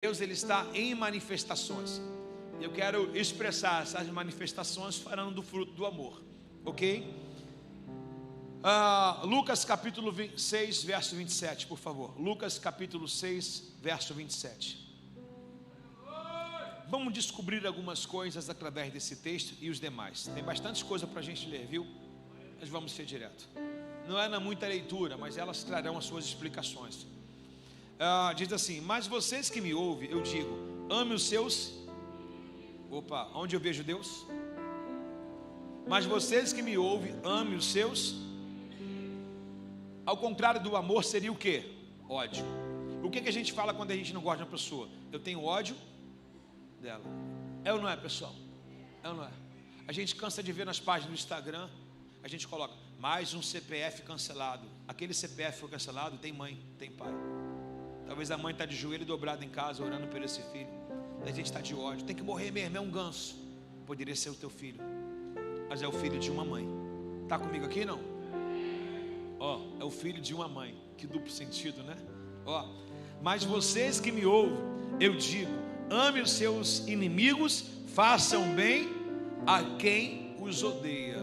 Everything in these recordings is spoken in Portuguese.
Deus, ele está em manifestações. Eu quero expressar essas manifestações falando do fruto do amor, ok? Lucas capítulo 6, verso 27, por favor. Lucas capítulo 6, verso 27. Vamos descobrir algumas coisas através desse texto e os demais. Tem bastante coisa para a gente ler, viu? Mas vamos ser direto. Não é muita leitura, mas elas trarão as suas explicações. Diz assim: mas vocês que me ouvem, eu digo, ame os seus... Opa, onde eu vejo Deus? Mas vocês que me ouvem, ame os seus... Ao contrário do amor seria o quê? Ódio. O que a gente fala quando a gente não gosta de uma pessoa? Eu tenho ódio dela. É ou não é, pessoal? É ou não é? A gente cansa de ver nas páginas do Instagram, a gente coloca mais um CPF cancelado. Aquele CPF foi cancelado, tem mãe, tem pai. Talvez a mãe está de joelho dobrado em casa, orando por esse filho. A gente está de ódio, tem que morrer mesmo, é um ganso. Poderia ser o teu filho, mas é o filho de uma mãe. Está comigo aqui, não? É o filho de uma mãe. Que duplo sentido, né? Mas vocês que me ouvem, eu digo, ame os seus inimigos, façam bem a quem os odeia.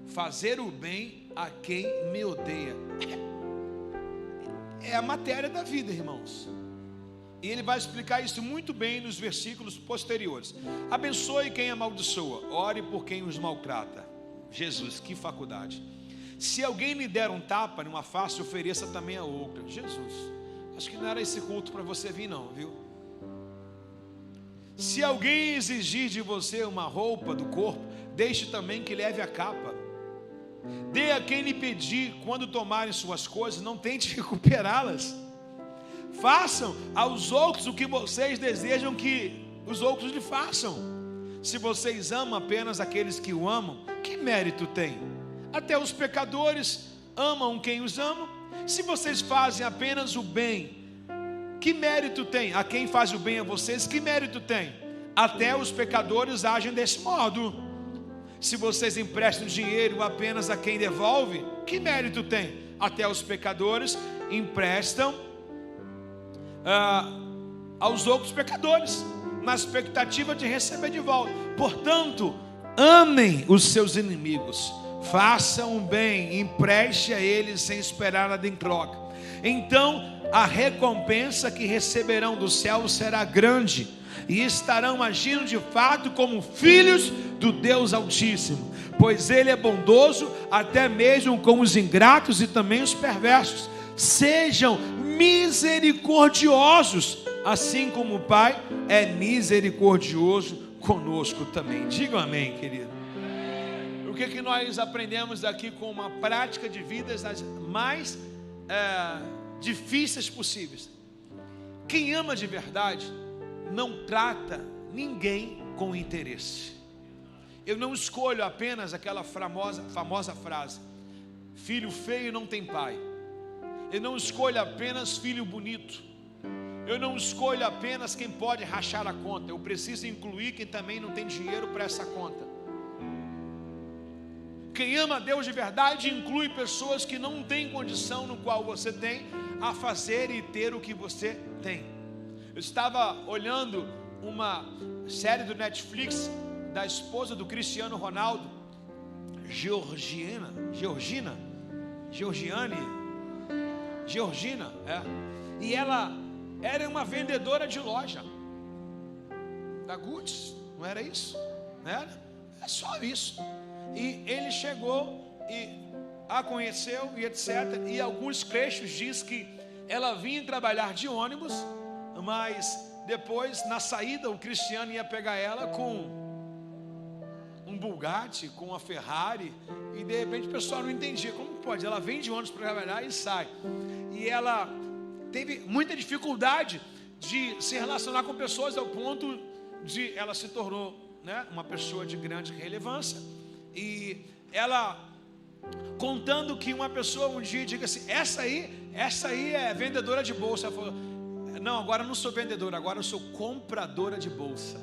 Fazer o bem a quem me odeia é a matéria da vida, irmãos. E ele vai explicar isso muito bem nos versículos posteriores. Abençoe quem amaldiçoa, ore por quem os maltrata. Jesus, que faculdade. Se alguém lhe der um tapa numa face, ofereça também a outra. Jesus, acho que não era esse culto para você vir não, viu? Se alguém exigir de você uma roupa do corpo, deixe também que leve a capa. Dê a quem lhe pedir. Quando tomarem suas coisas, não tente recuperá-las. Façam aos outros o que vocês desejam que os outros lhe façam. Se vocês amam apenas aqueles que o amam, que mérito tem? Até os pecadores amam quem os ama. Se vocês fazem apenas o bem, que mérito tem? A quem faz o bem a vocês, que mérito tem? Até os pecadores agem desse modo. Se vocês emprestam dinheiro apenas a quem devolve, que mérito tem? Até os pecadores emprestam aos outros pecadores, na expectativa de receber de volta. Portanto, amem os seus inimigos, façam o bem, empreste a eles sem esperar nada em troca. Então a recompensa que receberão do céu será grande, e estarão agindo de fato como filhos do Deus Altíssimo, pois Ele é bondoso até mesmo com os ingratos e também os perversos. Sejam misericordiosos, assim como o Pai é misericordioso conosco também. Digam amém, querido. O que nós aprendemos aqui com uma prática de vidas das mais difíceis possíveis? Quem ama de verdade não trata ninguém com interesse. Eu não escolho apenas aquela famosa frase: filho feio não tem pai. Eu não escolho apenas filho bonito. Eu não escolho apenas quem pode rachar a conta. Eu preciso incluir quem também não tem dinheiro para essa conta. Quem ama a Deus de verdade inclui pessoas que não têm condição no qual você tem a fazer e ter o que você tem. Eu estava olhando uma série do Netflix da esposa do Cristiano Ronaldo, Georgina, e ela era uma vendedora de loja da Gucci, não era isso? Não era? É só isso. E ele chegou e a conheceu e etc. E alguns trechos diz que ela vinha trabalhar de ônibus, mas depois na saída o Cristiano ia pegar ela com um Bugatti, com uma Ferrari, e de repente o pessoal não entendia como pode. Ela vem de ônibus para trabalhar e sai. E ela teve muita dificuldade de se relacionar com pessoas, ao ponto de ela se tornou, uma pessoa de grande relevância. E ela contando que uma pessoa um dia diga assim: essa aí é vendedora de bolsa. Ela falou: não, agora eu não sou vendedora, agora eu sou compradora de bolsa.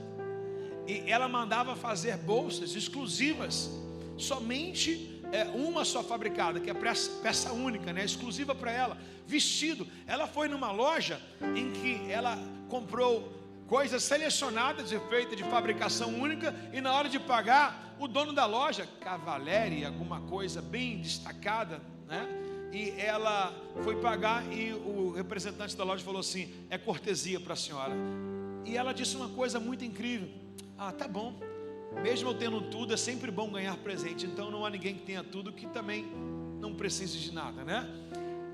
E ela mandava fazer bolsas exclusivas somente uma só fabricada, que é peça única, né? Exclusiva para ela. Vestido, ela foi numa loja em que ela comprou coisas selecionadas e feitas de fabricação única, e na hora de pagar, o dono da loja, Cavalieri, alguma coisa bem destacada, né? E ela foi pagar e o representante da loja falou assim: é cortesia para a senhora. E ela disse uma coisa muito incrível: ah, tá bom, mesmo eu tendo tudo, é sempre bom ganhar presente. Então não há ninguém que tenha tudo que também não precise de nada, né?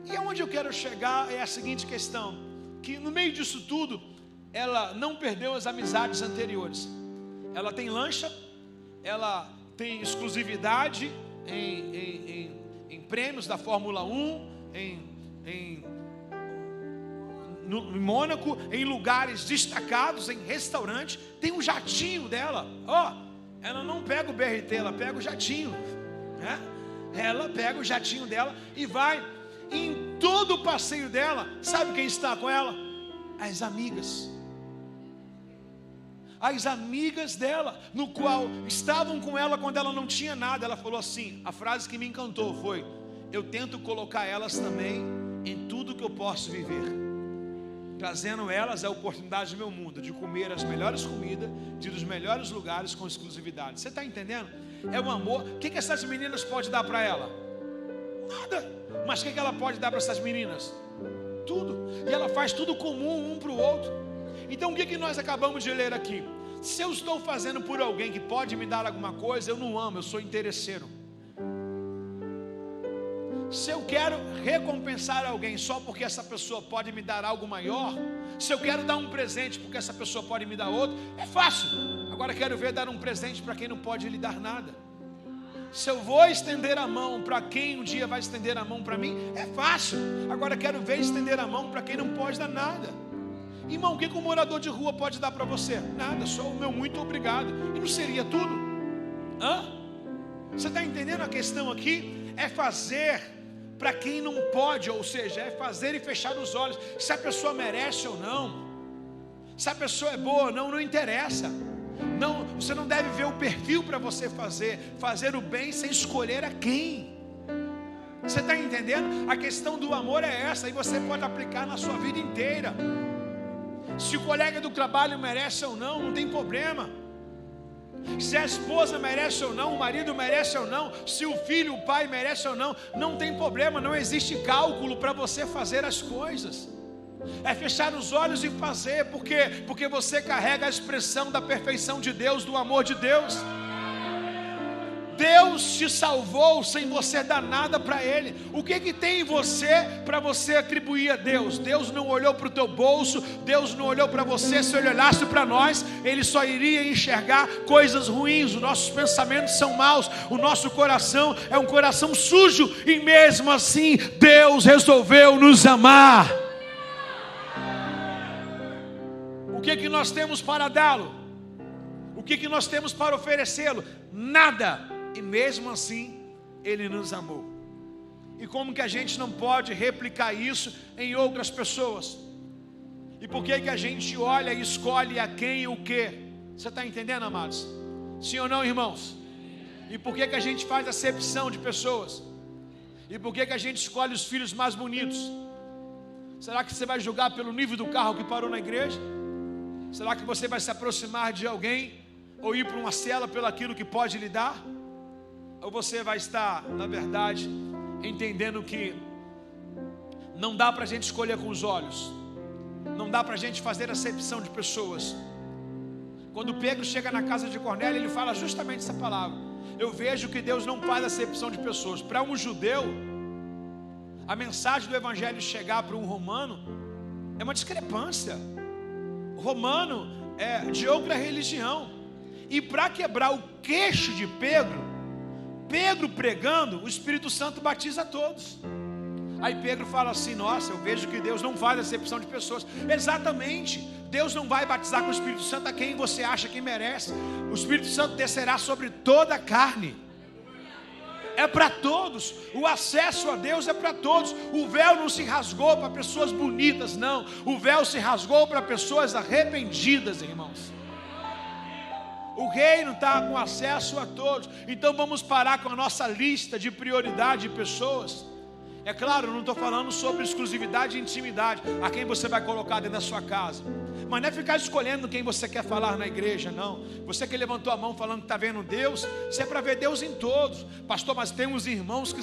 E aonde eu quero chegar é a seguinte questão: que no meio disso tudo, ela não perdeu as amizades anteriores. Ela tem lancha, ela tem exclusividade em prêmios da Fórmula 1, em Mônaco, em lugares destacados, em restaurante. Tem um jatinho dela. Ela não pega o BRT, ela pega o jatinho, né? Ela pega o jatinho dela e vai. Em todo o passeio dela, sabe quem está com ela? As amigas. As amigas dela, no qual estavam com ela quando ela não tinha nada. Ela falou assim, a frase que me encantou foi: eu tento colocar elas também em tudo que eu posso viver, trazendo elas a oportunidade do meu mundo, de comer as melhores comidas, de ir nos melhores lugares com exclusividade. Você está entendendo? É um amor. O que essas meninas podem dar para ela? Nada. Mas o que ela pode dar para essas meninas? Tudo. E ela faz tudo comum um para o outro. Então o que nós acabamos de ler aqui? Se eu estou fazendo por alguém que pode me dar alguma coisa, eu não amo, eu sou interesseiro. Se eu quero recompensar alguém só porque essa pessoa pode me dar algo maior, se eu quero dar um presente porque essa pessoa pode me dar outro, é fácil. Agora quero ver dar um presente para quem não pode lhe dar nada. Se eu vou estender a mão para quem um dia vai estender a mão para mim, é fácil. Agora quero ver estender a mão para quem não pode dar nada. Irmão, o que um morador de rua pode dar para você? Nada, só o meu muito obrigado. E não seria tudo? Você está entendendo a questão aqui? É fazer para quem não pode, ou seja, é fazer e fechar os olhos. Se a pessoa merece ou não, se a pessoa é boa ou não, não interessa. Não, você não deve ver o perfil para você fazer o bem sem escolher a quem. Você está entendendo? A questão do amor é essa, e você pode aplicar na sua vida inteira. Se o colega do trabalho merece ou não, não tem problema. Se a esposa merece ou não, o marido merece ou não, se o filho, o pai merece ou não, não tem problema. Não existe cálculo para você fazer as coisas. É fechar os olhos e fazer. Por quê? Porque você carrega a expressão da perfeição de Deus, do amor de Deus. Deus te salvou sem você dar nada para Ele. O que tem em você para você atribuir a Deus? Deus não olhou para o teu bolso, Deus não olhou para você. Se Ele olhasse para nós, Ele só iria enxergar coisas ruins. Os nossos pensamentos são maus, o nosso coração é um coração sujo, e mesmo assim Deus resolveu nos amar. O que nós temos para dá-lo? O que nós temos para oferecê-lo? Nada. E mesmo assim, Ele nos amou. E como que a gente não pode replicar isso em outras pessoas? E por que a gente olha e escolhe a quem e o que? Você está entendendo, amados? Sim ou não, irmãos? E por que a gente faz acepção de pessoas? E por que a gente escolhe os filhos mais bonitos? Será que você vai julgar pelo nível do carro que parou na igreja? Será que você vai se aproximar de alguém ou ir para uma cela pelo aquilo que pode lhe dar? Ou você vai estar, na verdade, entendendo que não dá para a gente escolher com os olhos, não dá para a gente fazer acepção de pessoas. Quando Pedro chega na casa de Cornélio, ele fala justamente essa palavra: eu vejo que Deus não faz acepção de pessoas. Para um judeu, a mensagem do evangelho chegar para um romano é uma discrepância. O romano é de outra religião, e para quebrar o queixo de Pedro pregando, o Espírito Santo batiza todos. Aí Pedro fala assim: nossa, eu vejo que Deus não faz acepção de pessoas. Exatamente, Deus não vai batizar com o Espírito Santo a quem você acha que merece. O Espírito Santo descerá sobre toda a carne. É para todos, o acesso a Deus é para todos. O véu não se rasgou para pessoas bonitas, não. O véu se rasgou para pessoas arrependidas, irmãos. O reino está com acesso a todos. Então vamos parar com a nossa lista de prioridade de pessoas. É claro, eu não estou falando sobre exclusividade e intimidade, a quem você vai colocar dentro da sua casa. Mas não é ficar escolhendo quem você quer falar na igreja, não. Você que levantou a mão falando que está vendo Deus, isso é para ver Deus em todos. Pastor, mas tem uns irmãos que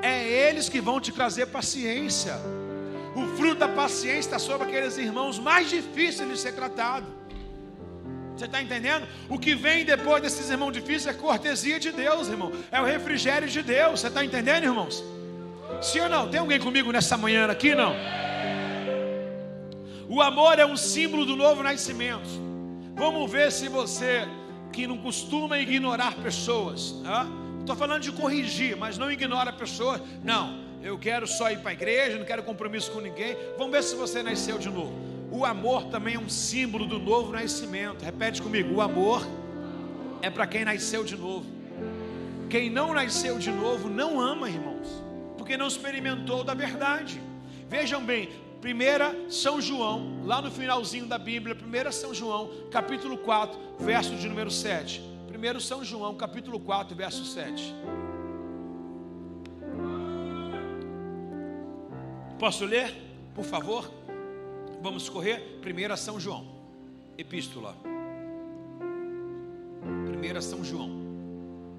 é eles que vão te trazer paciência. O fruto da paciência está sobre aqueles irmãos mais difíceis de ser tratado. Você está entendendo? O que vem depois desses irmãos difíceis é cortesia de Deus, irmão. É o refrigério de Deus. Você está entendendo, irmãos? Sim ou não? Tem alguém comigo nessa manhã aqui, não? O amor é um símbolo do novo nascimento. Vamos ver se você, que não costuma ignorar pessoas, estou falando de corrigir, mas não ignora pessoas. Não, eu quero só ir para a igreja, não quero compromisso com ninguém. Vamos ver se você nasceu de novo. O amor também é um símbolo do novo nascimento. Repete comigo: o amor é para quem nasceu de novo. Quem não nasceu de novo não ama, irmãos, porque não experimentou da verdade. Vejam bem, 1 São João, lá no finalzinho da Bíblia, 1 São João, capítulo 4, verso de número 7. 1 São João, capítulo 4, verso 7. Posso ler, por favor? Vamos correr. 1 São João, epístola. 1 São João,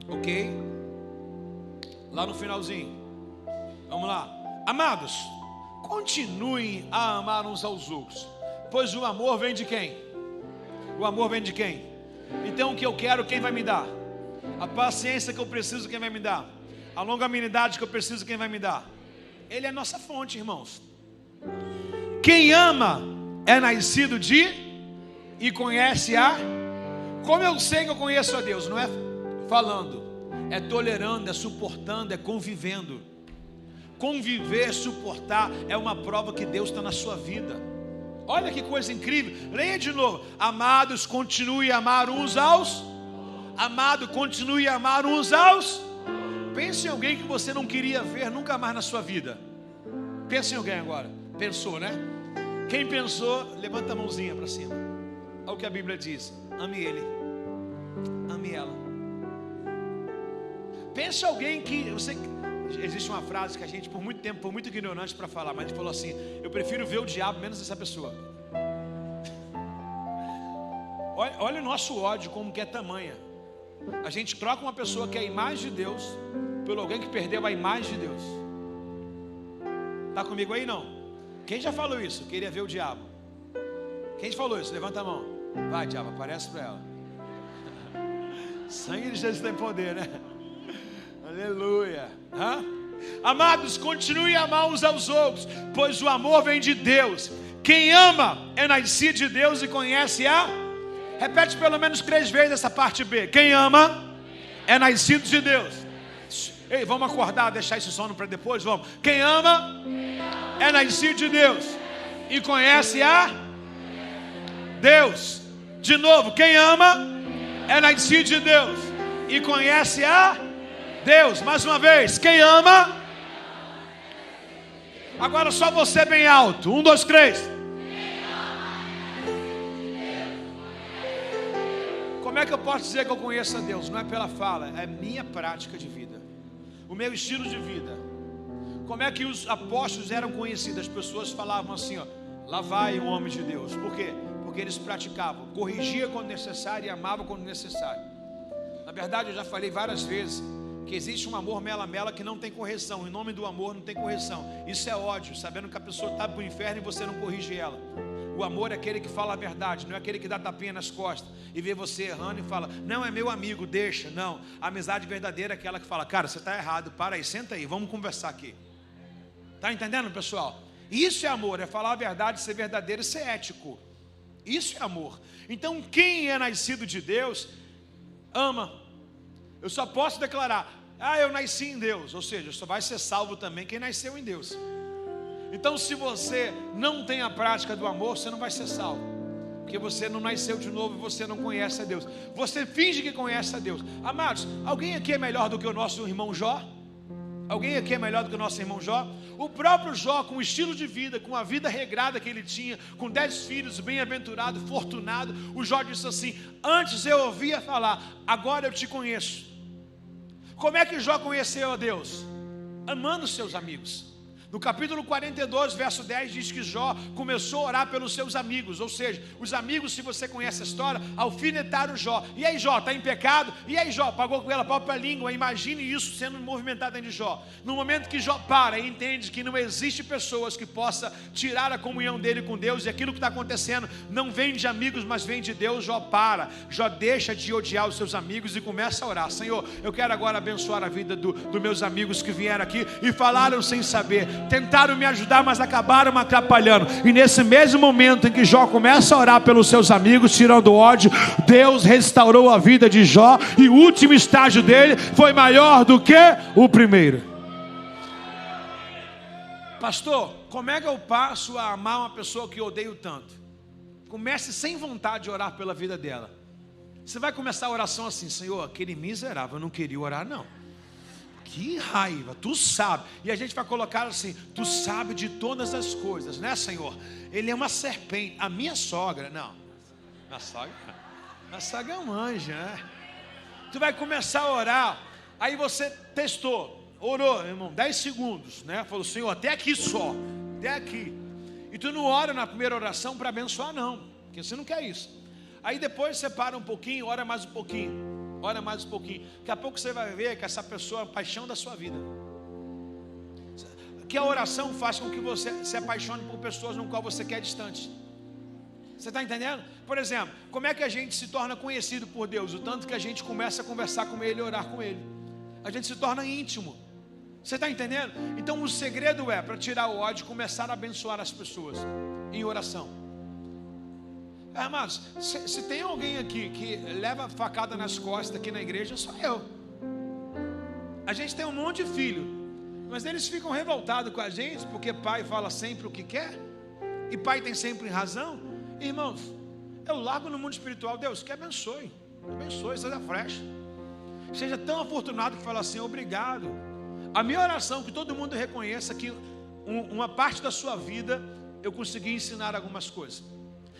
ok? Lá no finalzinho. Vamos lá. Amados, continuem a amar uns aos outros, pois o amor vem de quem? O amor vem de quem? Então o que eu quero, quem vai me dar? A paciência que eu preciso, quem vai me dar? A longanimidade que eu preciso, quem vai me dar? Ele é a nossa fonte, irmãos. Quem ama é nascido de e conhece a. Como eu sei que eu conheço a Deus? Não é falando, é tolerando, é suportando, é convivendo. Conviver, suportar é uma prova que Deus está na sua vida. Olha que coisa incrível. Leia de novo. Amados, continue a amar uns aos. Amado, continue a amar uns aos. Pense em alguém que você não queria ver nunca mais na sua vida. Pense em alguém agora. Pensou, né? Quem pensou, levanta a mãozinha para cima. Olha o que a Bíblia diz: ame ele, ame ela. Pense em alguém que você... Existe uma frase que a gente por muito tempo foi muito ignorante para falar, mas a gente falou assim: eu prefiro ver o diabo menos essa pessoa. Olha o nosso ódio como que é tamanha. A gente troca uma pessoa que é a imagem de Deus por alguém que perdeu a imagem de Deus. Está comigo aí não? Quem já falou isso? Queria ver o diabo. Quem já falou isso? Levanta a mão. Vai, diabo, aparece para ela. Sangue de Jesus tem poder, né? Aleluia. Amados, continue a amar uns aos outros, pois o amor vem de Deus. Quem ama é nascido de Deus e conhece a. Repete pelo menos 3 vezes essa parte B. Quem ama é nascido de Deus. Ei, vamos acordar, deixar esse sono para depois, vamos. Quem ama é nascido de Deus e conhece a Deus. De novo, quem ama é nascido de Deus e conhece a Deus. Mais uma vez, quem ama. Agora só você bem alto. 1, 2, 3. Como é que eu posso dizer que eu conheço a Deus? Não é pela fala, é minha prática de vida, o meu estilo de vida. Como é que os apóstolos eram conhecidos? As pessoas falavam assim, ó: lá vai um homem de Deus. Por quê? Porque eles praticavam, corrigia quando necessário e amava quando necessário. Na verdade, eu já falei várias vezes que existe um amor mela-mela que não tem correção. Em nome do amor não tem correção. Isso é ódio, sabendo que a pessoa está para o inferno e você não corrige ela. O amor é aquele que fala a verdade, não é aquele que dá tapinha nas costas e vê você errando e fala: não, é meu amigo, deixa. Não, a amizade verdadeira é aquela que fala: cara, você está errado, para aí, senta aí, vamos conversar aqui. Está entendendo, pessoal? Isso é amor, é falar a verdade, ser verdadeiro e ser ético. Isso é amor. Então quem é nascido de Deus ama. Eu só posso declarar: eu nasci em Deus. Ou seja, só vai ser salvo também quem nasceu em Deus. Então se você não tem a prática do amor, você não vai ser salvo, porque você não nasceu de novo e você não conhece a Deus. Você finge que conhece a Deus. Amados, alguém aqui é melhor do que o nosso irmão Jó? Alguém aqui é melhor do que o nosso irmão Jó? O próprio Jó, com o estilo de vida, com a vida regrada que ele tinha, com 10 filhos, bem-aventurado, fortunado, o Jó disse assim: antes eu ouvia falar, agora eu te conheço. Como é que Jó conheceu a Deus? Amando seus amigos. No capítulo 42, verso 10, diz que Jó começou a orar pelos seus amigos. Ou seja, os amigos, se você conhece a história, alfinetaram Jó. E aí, Jó, está em pecado? E aí, Jó, pagou com ela a própria língua. Imagine isso sendo movimentado dentro de Jó. No momento que Jó para e entende que não existe pessoas que possam tirar a comunhão dele com Deus, e aquilo que está acontecendo não vem de amigos, mas vem de Deus, Jó para. Jó deixa de odiar os seus amigos e começa a orar: Senhor, eu quero agora abençoar a vida dos meus amigos que vieram aqui e falaram sem saber. Tentaram me ajudar, mas acabaram me atrapalhando. E nesse mesmo momento em que Jó começa a orar pelos seus amigos, tirando ódio, Deus restaurou a vida de Jó, e o último estágio dele foi maior do que o primeiro. Pastor, como é que eu passo a amar uma pessoa que eu odeio tanto? Comece sem vontade de orar pela vida dela. Você vai começar a oração assim: Senhor, aquele miserável, eu não queria orar não. Que raiva, tu sabe. E a gente vai colocar assim: tu sabe de todas as coisas, né, Senhor? Ele é uma serpente. A minha sogra, não. A sogra é um anjo, né? Tu vai começar a orar. Aí você testou, orou, irmão, 10 segundos, né? Falou: Senhor, até aqui só, até aqui. E tu não ora na primeira oração para abençoar não, porque você não quer isso. Aí depois você para um pouquinho, ora mais um pouquinho. Ora mais um pouquinho. Daqui a pouco você vai ver que essa pessoa é a paixão da sua vida. Que a oração faz com que você se apaixone por pessoas no qual você quer distante. Você está entendendo? Por exemplo, como é que a gente se torna conhecido por Deus? O tanto que a gente começa a conversar com Ele e orar com Ele. A gente se torna íntimo. Você está entendendo? Então o segredo é, para tirar o ódio, começar a abençoar as pessoas em oração. Amados, se tem alguém aqui que leva facada nas costas aqui na igreja, sou eu. A gente tem um monte de filho, mas eles ficam revoltados com a gente, porque pai fala sempre o que quer, e pai tem sempre razão. Irmãos, eu largo no mundo espiritual: Deus, que abençoe, seja fresh, seja tão afortunado que fala assim: obrigado. A minha oração é que todo mundo reconheça que uma parte da sua vida eu consegui ensinar algumas coisas.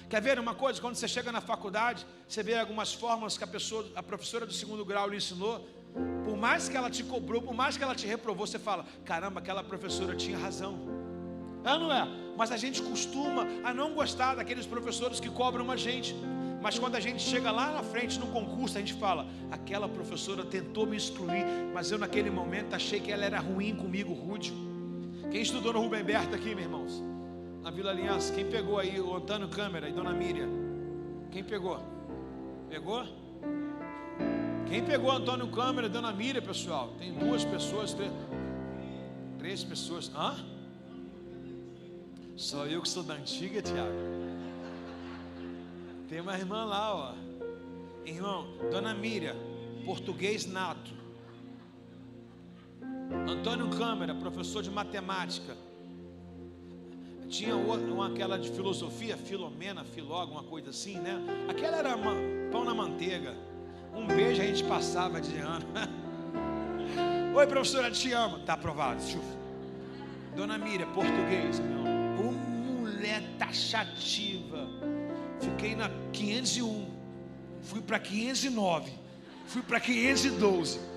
Quer ver uma coisa? Quando você chega na faculdade, você vê algumas fórmulas que a professora do 2º grau lhe ensinou. Por mais que ela te cobrou, por mais que ela te reprovou, você fala: caramba, aquela professora tinha razão. Não é? Mas a gente costuma a não gostar daqueles professores que cobram a gente. Mas quando a gente chega lá na frente no concurso, a gente fala: aquela professora tentou me excluir, mas eu naquele momento achei que ela era ruim comigo, rude. Quem estudou no Rubem Berta aqui, meus irmãos? Na Vila Aliança, quem pegou aí o Antônio Câmara e Dona Miriam? Quem pegou? Pegou? Quem pegou Antônio Câmara e Dona Miriam, pessoal? Tem 2 pessoas, 3 pessoas. Hã? Só eu que sou da antiga, Tiago. Tem uma irmã lá, ó. Irmão, Dona Miriam, português nato. Antônio Câmara, professor de matemática. Tinha aquela de filosofia, Filomena, Filó, alguma coisa assim, né? Aquela era pão na manteiga. Um beijo a gente passava de ano. Oi, professora, te amo. Tá aprovado. Dona Miriam, português, meu. Mulher taxativa. Fiquei na 501. Fui para 509. Fui para 512.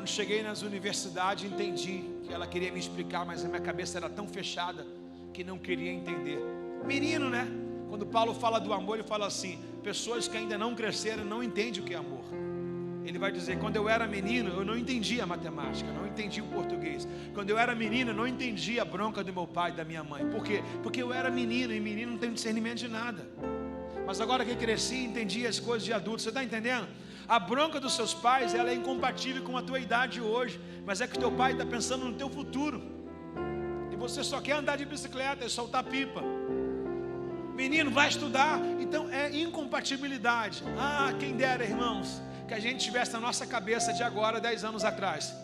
Cheguei nas universidades, entendi que ela queria me explicar, mas a minha cabeça era tão fechada que não queria entender. Menino, né? Quando Paulo fala do amor, ele fala assim: pessoas que ainda não cresceram não entendem o que é amor. Ele vai dizer: quando eu era menino, eu não entendia a matemática, não entendia o português. Quando eu era menino, eu não entendia a bronca do meu pai e da minha mãe. Por quê? Porque eu era menino, e menino não tem discernimento de nada. Mas agora que cresci, entendi as coisas de adulto. Você está entendendo? A bronca dos seus pais, ela é incompatível com a tua idade hoje, mas é que teu pai está pensando no teu futuro, e você só quer andar de bicicleta e soltar pipa. Menino, vai estudar. Então é incompatibilidade. Quem dera, irmãos, que a gente tivesse na nossa cabeça de agora, 10 anos atrás.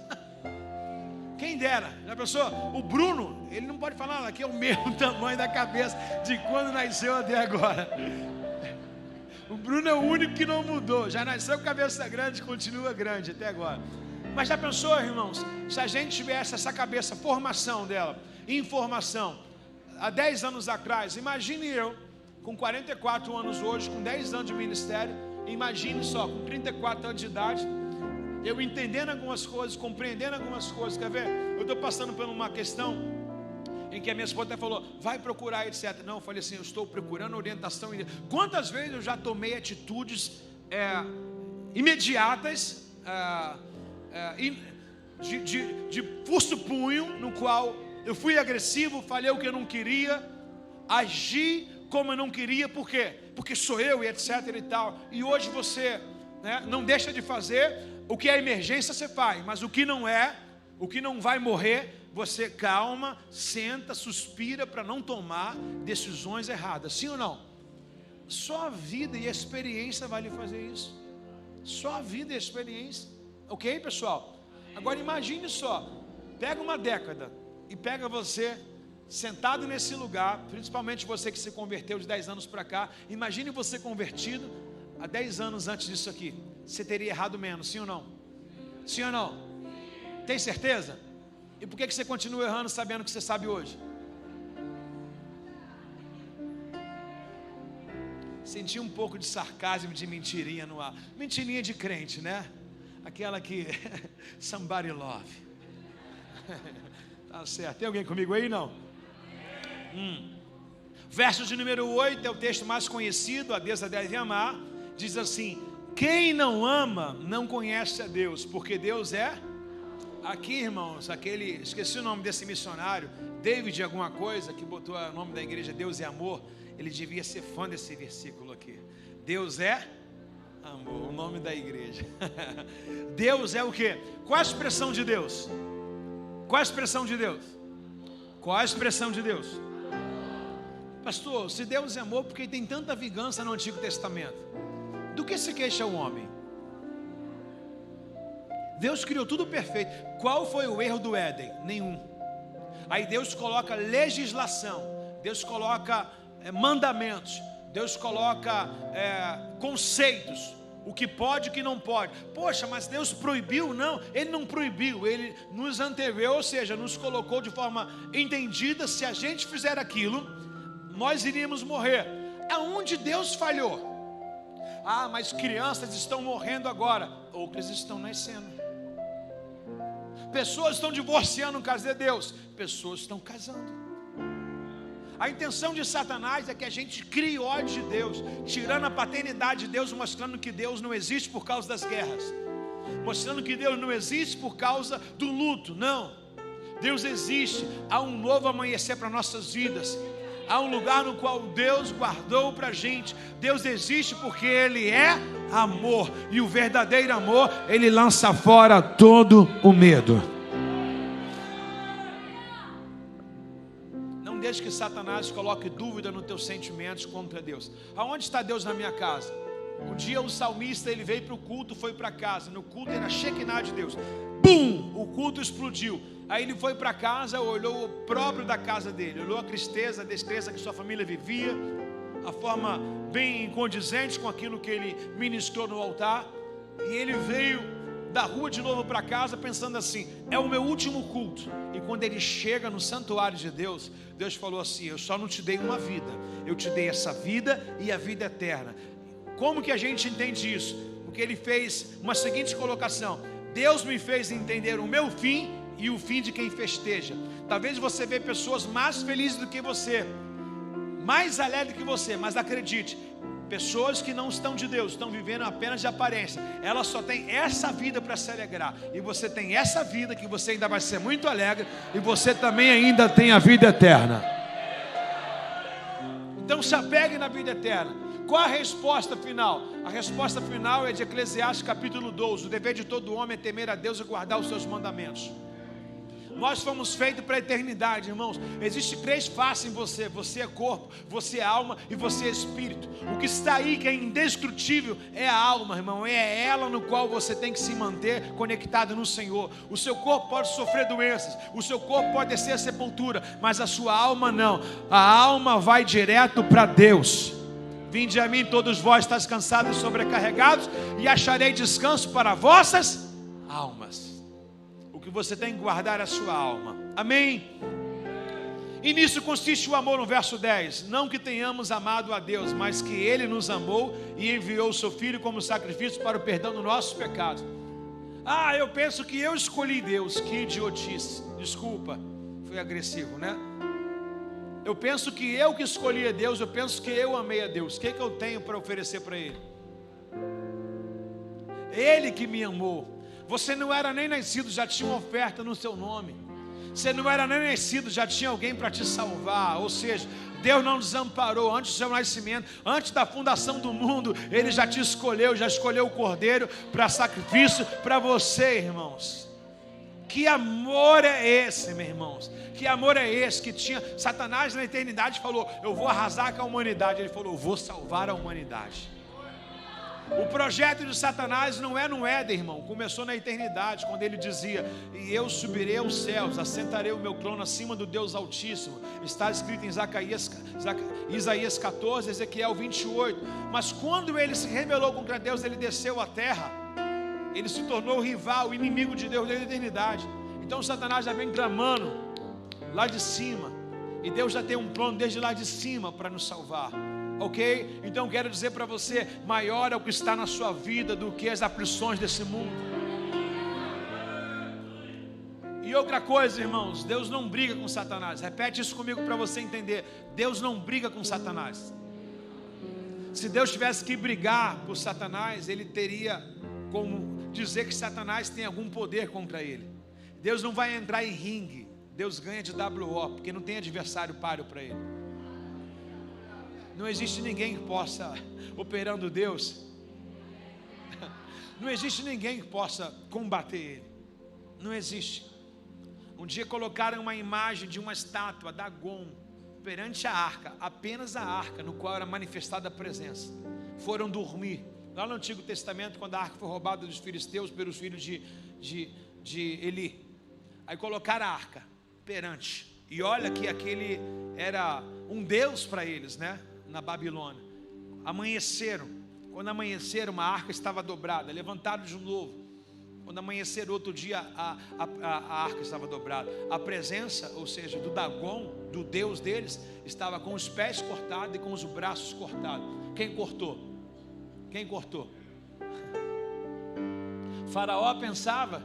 Quem dera. Já pensou? O Bruno, ele não pode falar, aqui é o mesmo tamanho da cabeça de quando nasceu até agora. O Bruno é o único que não mudou. Já nasceu com cabeça grande e continua grande até agora. Mas já pensou, irmãos, se a gente tivesse essa cabeça, formação dela, informação, há 10 anos atrás, imagine eu, com 44 anos hoje, com 10 anos de ministério, imagine só, com 34 anos de idade, eu entendendo algumas coisas, compreendendo algumas coisas, quer ver? Eu estou passando por uma questão em que a minha esposa até falou, vai procurar, etc. Não, eu falei assim, eu estou procurando orientação. Quantas vezes eu já tomei atitudes imediatas, de força-punho, no qual eu fui agressivo, falei o que eu não queria, agi como eu não queria, por quê? Porque sou eu e etc e tal. E hoje você, né, não deixa de fazer o que é emergência, você faz, mas o que não é, o que não vai morrer, você calma, senta, suspira para não tomar decisões erradas, sim ou não? Só a vida e a experiência vai lhe fazer isso. Só a vida e a experiência. Ok, pessoal? Agora imagine só, pega uma década e pega você sentado nesse lugar, principalmente você que se converteu de 10 anos para cá. Imagine você convertido há 10 anos antes disso aqui. Você teria errado menos, sim ou não? Sim ou não? Tem certeza? E por que você continua errando sabendo o que você sabe hoje? Senti um pouco de sarcasmo, de mentirinha no ar. Mentirinha de crente, né? Aquela que somebody love. Tá certo. Tem alguém comigo aí? Não? Verso de número 8 é o texto mais conhecido. A deusa deve amar. Diz assim: quem não ama não conhece a Deus, porque Deus é... Aqui, irmãos, esqueci o nome desse missionário, David alguma coisa, que botou o nome da igreja, Deus é amor. Ele devia ser fã desse versículo aqui. Deus é amor, o nome da igreja. Deus é o quê? Qual a expressão de Deus? Qual a expressão de Deus? Qual a expressão de Deus? Pastor, se Deus é amor, por que tem tanta vingança no Antigo Testamento? Do que se queixa o homem? Deus criou tudo perfeito. Qual foi o erro do Éden? Nenhum. Aí Deus coloca legislação, Deus coloca mandamentos, Deus coloca conceitos, o que pode e o que não pode. Poxa, mas Deus proibiu? Não, Ele não proibiu, Ele nos anteveu, ou seja, nos colocou de forma entendida. Se a gente fizer aquilo, nós iríamos morrer. Aonde Deus falhou? Ah, mas crianças estão morrendo agora, outras estão nascendo. Pessoas estão divorciando por causa de Deus, pessoas estão casando. A intenção de Satanás é que a gente crie ódio de Deus, tirando a paternidade de Deus, mostrando que Deus não existe por causa das guerras, mostrando que Deus não existe por causa do luto. Não, Deus existe. Há um novo amanhecer para nossas vidas. Há um lugar no qual Deus guardou para a gente. Deus existe porque Ele é amor. E o verdadeiro amor, Ele lança fora todo o medo. Não deixe que Satanás coloque dúvida nos teus sentimentos contra Deus. Aonde está Deus na minha casa? Um dia o salmista, ele veio para o culto, foi para casa. No culto era Shekinah de Deus. Bum! O culto explodiu. Aí ele foi para casa, olhou o próprio da casa dele, olhou a tristeza, a destreza que sua família vivia, a forma bem incondizente com aquilo que ele ministrou no altar. E ele veio da rua de novo para casa pensando assim: é o meu último culto. E quando ele chega no santuário de Deus, Deus falou assim: eu só não te dei uma vida, eu te dei essa vida e a vida eterna. Como que a gente entende isso? Porque ele fez uma seguinte colocação: Deus me fez entender o meu fim e o fim de quem festeja. Talvez você vê pessoas mais felizes do que você, mais alegres que você, mas acredite, pessoas que não estão de Deus, estão vivendo apenas de aparência. Elas só têm essa vida para se alegrar, e você tem essa vida que você ainda vai ser muito alegre, e você também ainda tem a vida eterna. Então se apegue na vida eterna. Qual a resposta final? A resposta final é de Eclesiastes capítulo 12. O dever de todo homem é temer a Deus e guardar os seus mandamentos. Nós fomos feitos para a eternidade, irmãos. Existe 3 faces em você: você é corpo, você é alma e você é espírito. O que está aí, que é indestrutível, é a alma, irmão. É ela no qual você tem que se manter conectado no Senhor. O seu corpo pode sofrer doenças, o seu corpo pode descer a sepultura, mas a sua alma não. A alma vai direto para Deus. Vinde a mim todos vós estáis cansados e sobrecarregados, e acharei descanso para vossas almas. O que você tem que guardar é a sua alma. Amém? E nisso consiste o amor no verso 10. Não que tenhamos amado a Deus, mas que Ele nos amou e enviou o seu Filho como sacrifício para o perdão dos nossos pecados. Ah, eu penso que eu escolhi Deus. Que idiotice. Desculpa, foi agressivo, né? Eu penso que eu que escolhi a Deus. Eu penso que eu amei a Deus. O que eu tenho para oferecer para Ele? Ele que me amou. Você não era nem nascido, já tinha uma oferta no seu nome. Você não era nem nascido, já tinha alguém para te salvar. Ou seja, Deus não desamparou antes do seu nascimento, antes da fundação do mundo. Ele já te escolheu, já escolheu o Cordeiro para sacrifício para você, irmãos. Que amor é esse, meus irmãos? Que amor é esse que tinha? Satanás na eternidade falou: eu vou arrasar com a humanidade. Ele falou: eu vou salvar a humanidade. O projeto de Satanás não é no Éden, irmão. Começou na eternidade, quando ele dizia: e eu subirei aos céus, assentarei o meu trono acima do Deus Altíssimo. Está escrito em Isaías 14, Ezequiel 28. Mas quando ele se rebelou contra Deus, ele desceu à terra. Ele se tornou o rival, o inimigo de Deus desde a eternidade. Então Satanás já vem clamando lá de cima, e Deus já tem um plano desde lá de cima para nos salvar. Ok? Então quero dizer para você: maior é o que está na sua vida do que as aflições desse mundo. E outra coisa, irmãos, Deus não briga com Satanás. Repete isso comigo para você entender. Deus não briga com Satanás. Se Deus tivesse que brigar por Satanás, Ele teria como dizer que Satanás tem algum poder contra ele. Deus não vai entrar em ringue. Deus ganha de WO, porque não tem adversário páreo para ele. Não existe ninguém que possa, operando Deus, não existe ninguém que possa combater ele. Não existe. Um dia colocaram uma imagem de uma estátua, Dagon, perante a arca, apenas a arca, no qual era manifestada a presença. Foram dormir. Lá no Antigo Testamento, quando a arca foi roubada dos filisteus pelos filhos de Eli, aí colocaram a arca perante, e olha que aquele era um deus para eles, né? Na Babilônia. Amanheceram. Quando amanheceram, a arca estava dobrada. Levantaram de novo. Quando amanheceram outro dia, a arca estava dobrada. A presença, ou seja, do Dagon, do deus deles, estava com os pés cortados e com os braços cortados. Quem cortou? Quem cortou? Faraó pensava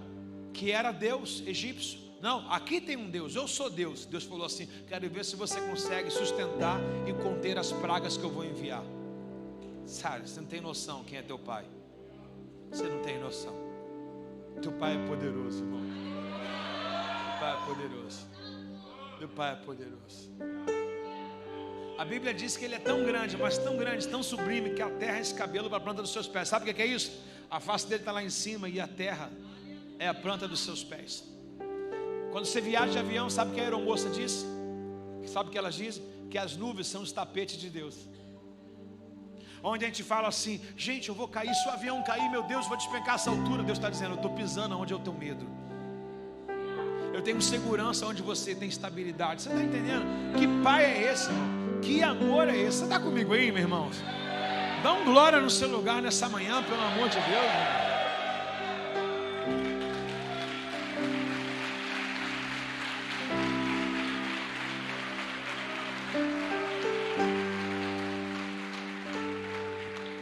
que era Deus egípcio. Não, aqui tem um Deus, eu sou Deus. Deus falou assim: quero ver se você consegue sustentar e conter as pragas que eu vou enviar. Sabe, você não tem noção quem é teu pai. Você não tem noção. Teu pai é poderoso, irmão. Teu pai é poderoso. Teu pai é poderoso. A Bíblia diz que ele é tão grande, mas tão grande, tão sublime, que a terra é esse cabelo para a planta dos seus pés. Sabe o que é isso? A face dele está lá em cima e a terra é a planta dos seus pés. Quando você viaja de avião, sabe o que a aeromoça disse? Sabe o que elas dizem? Que as nuvens são os tapetes de Deus. Onde a gente fala assim: gente, eu vou cair, se o avião cair, meu Deus, vou despencar essa altura. Deus está dizendo: eu estou pisando onde eu tenho medo. Eu tenho segurança onde você tem estabilidade. Você está entendendo? Que pai é esse, irmão? Que amor é esse? Você está comigo aí, meus irmãos? Dá um glória no seu lugar nessa manhã, pelo amor de Deus, irmão.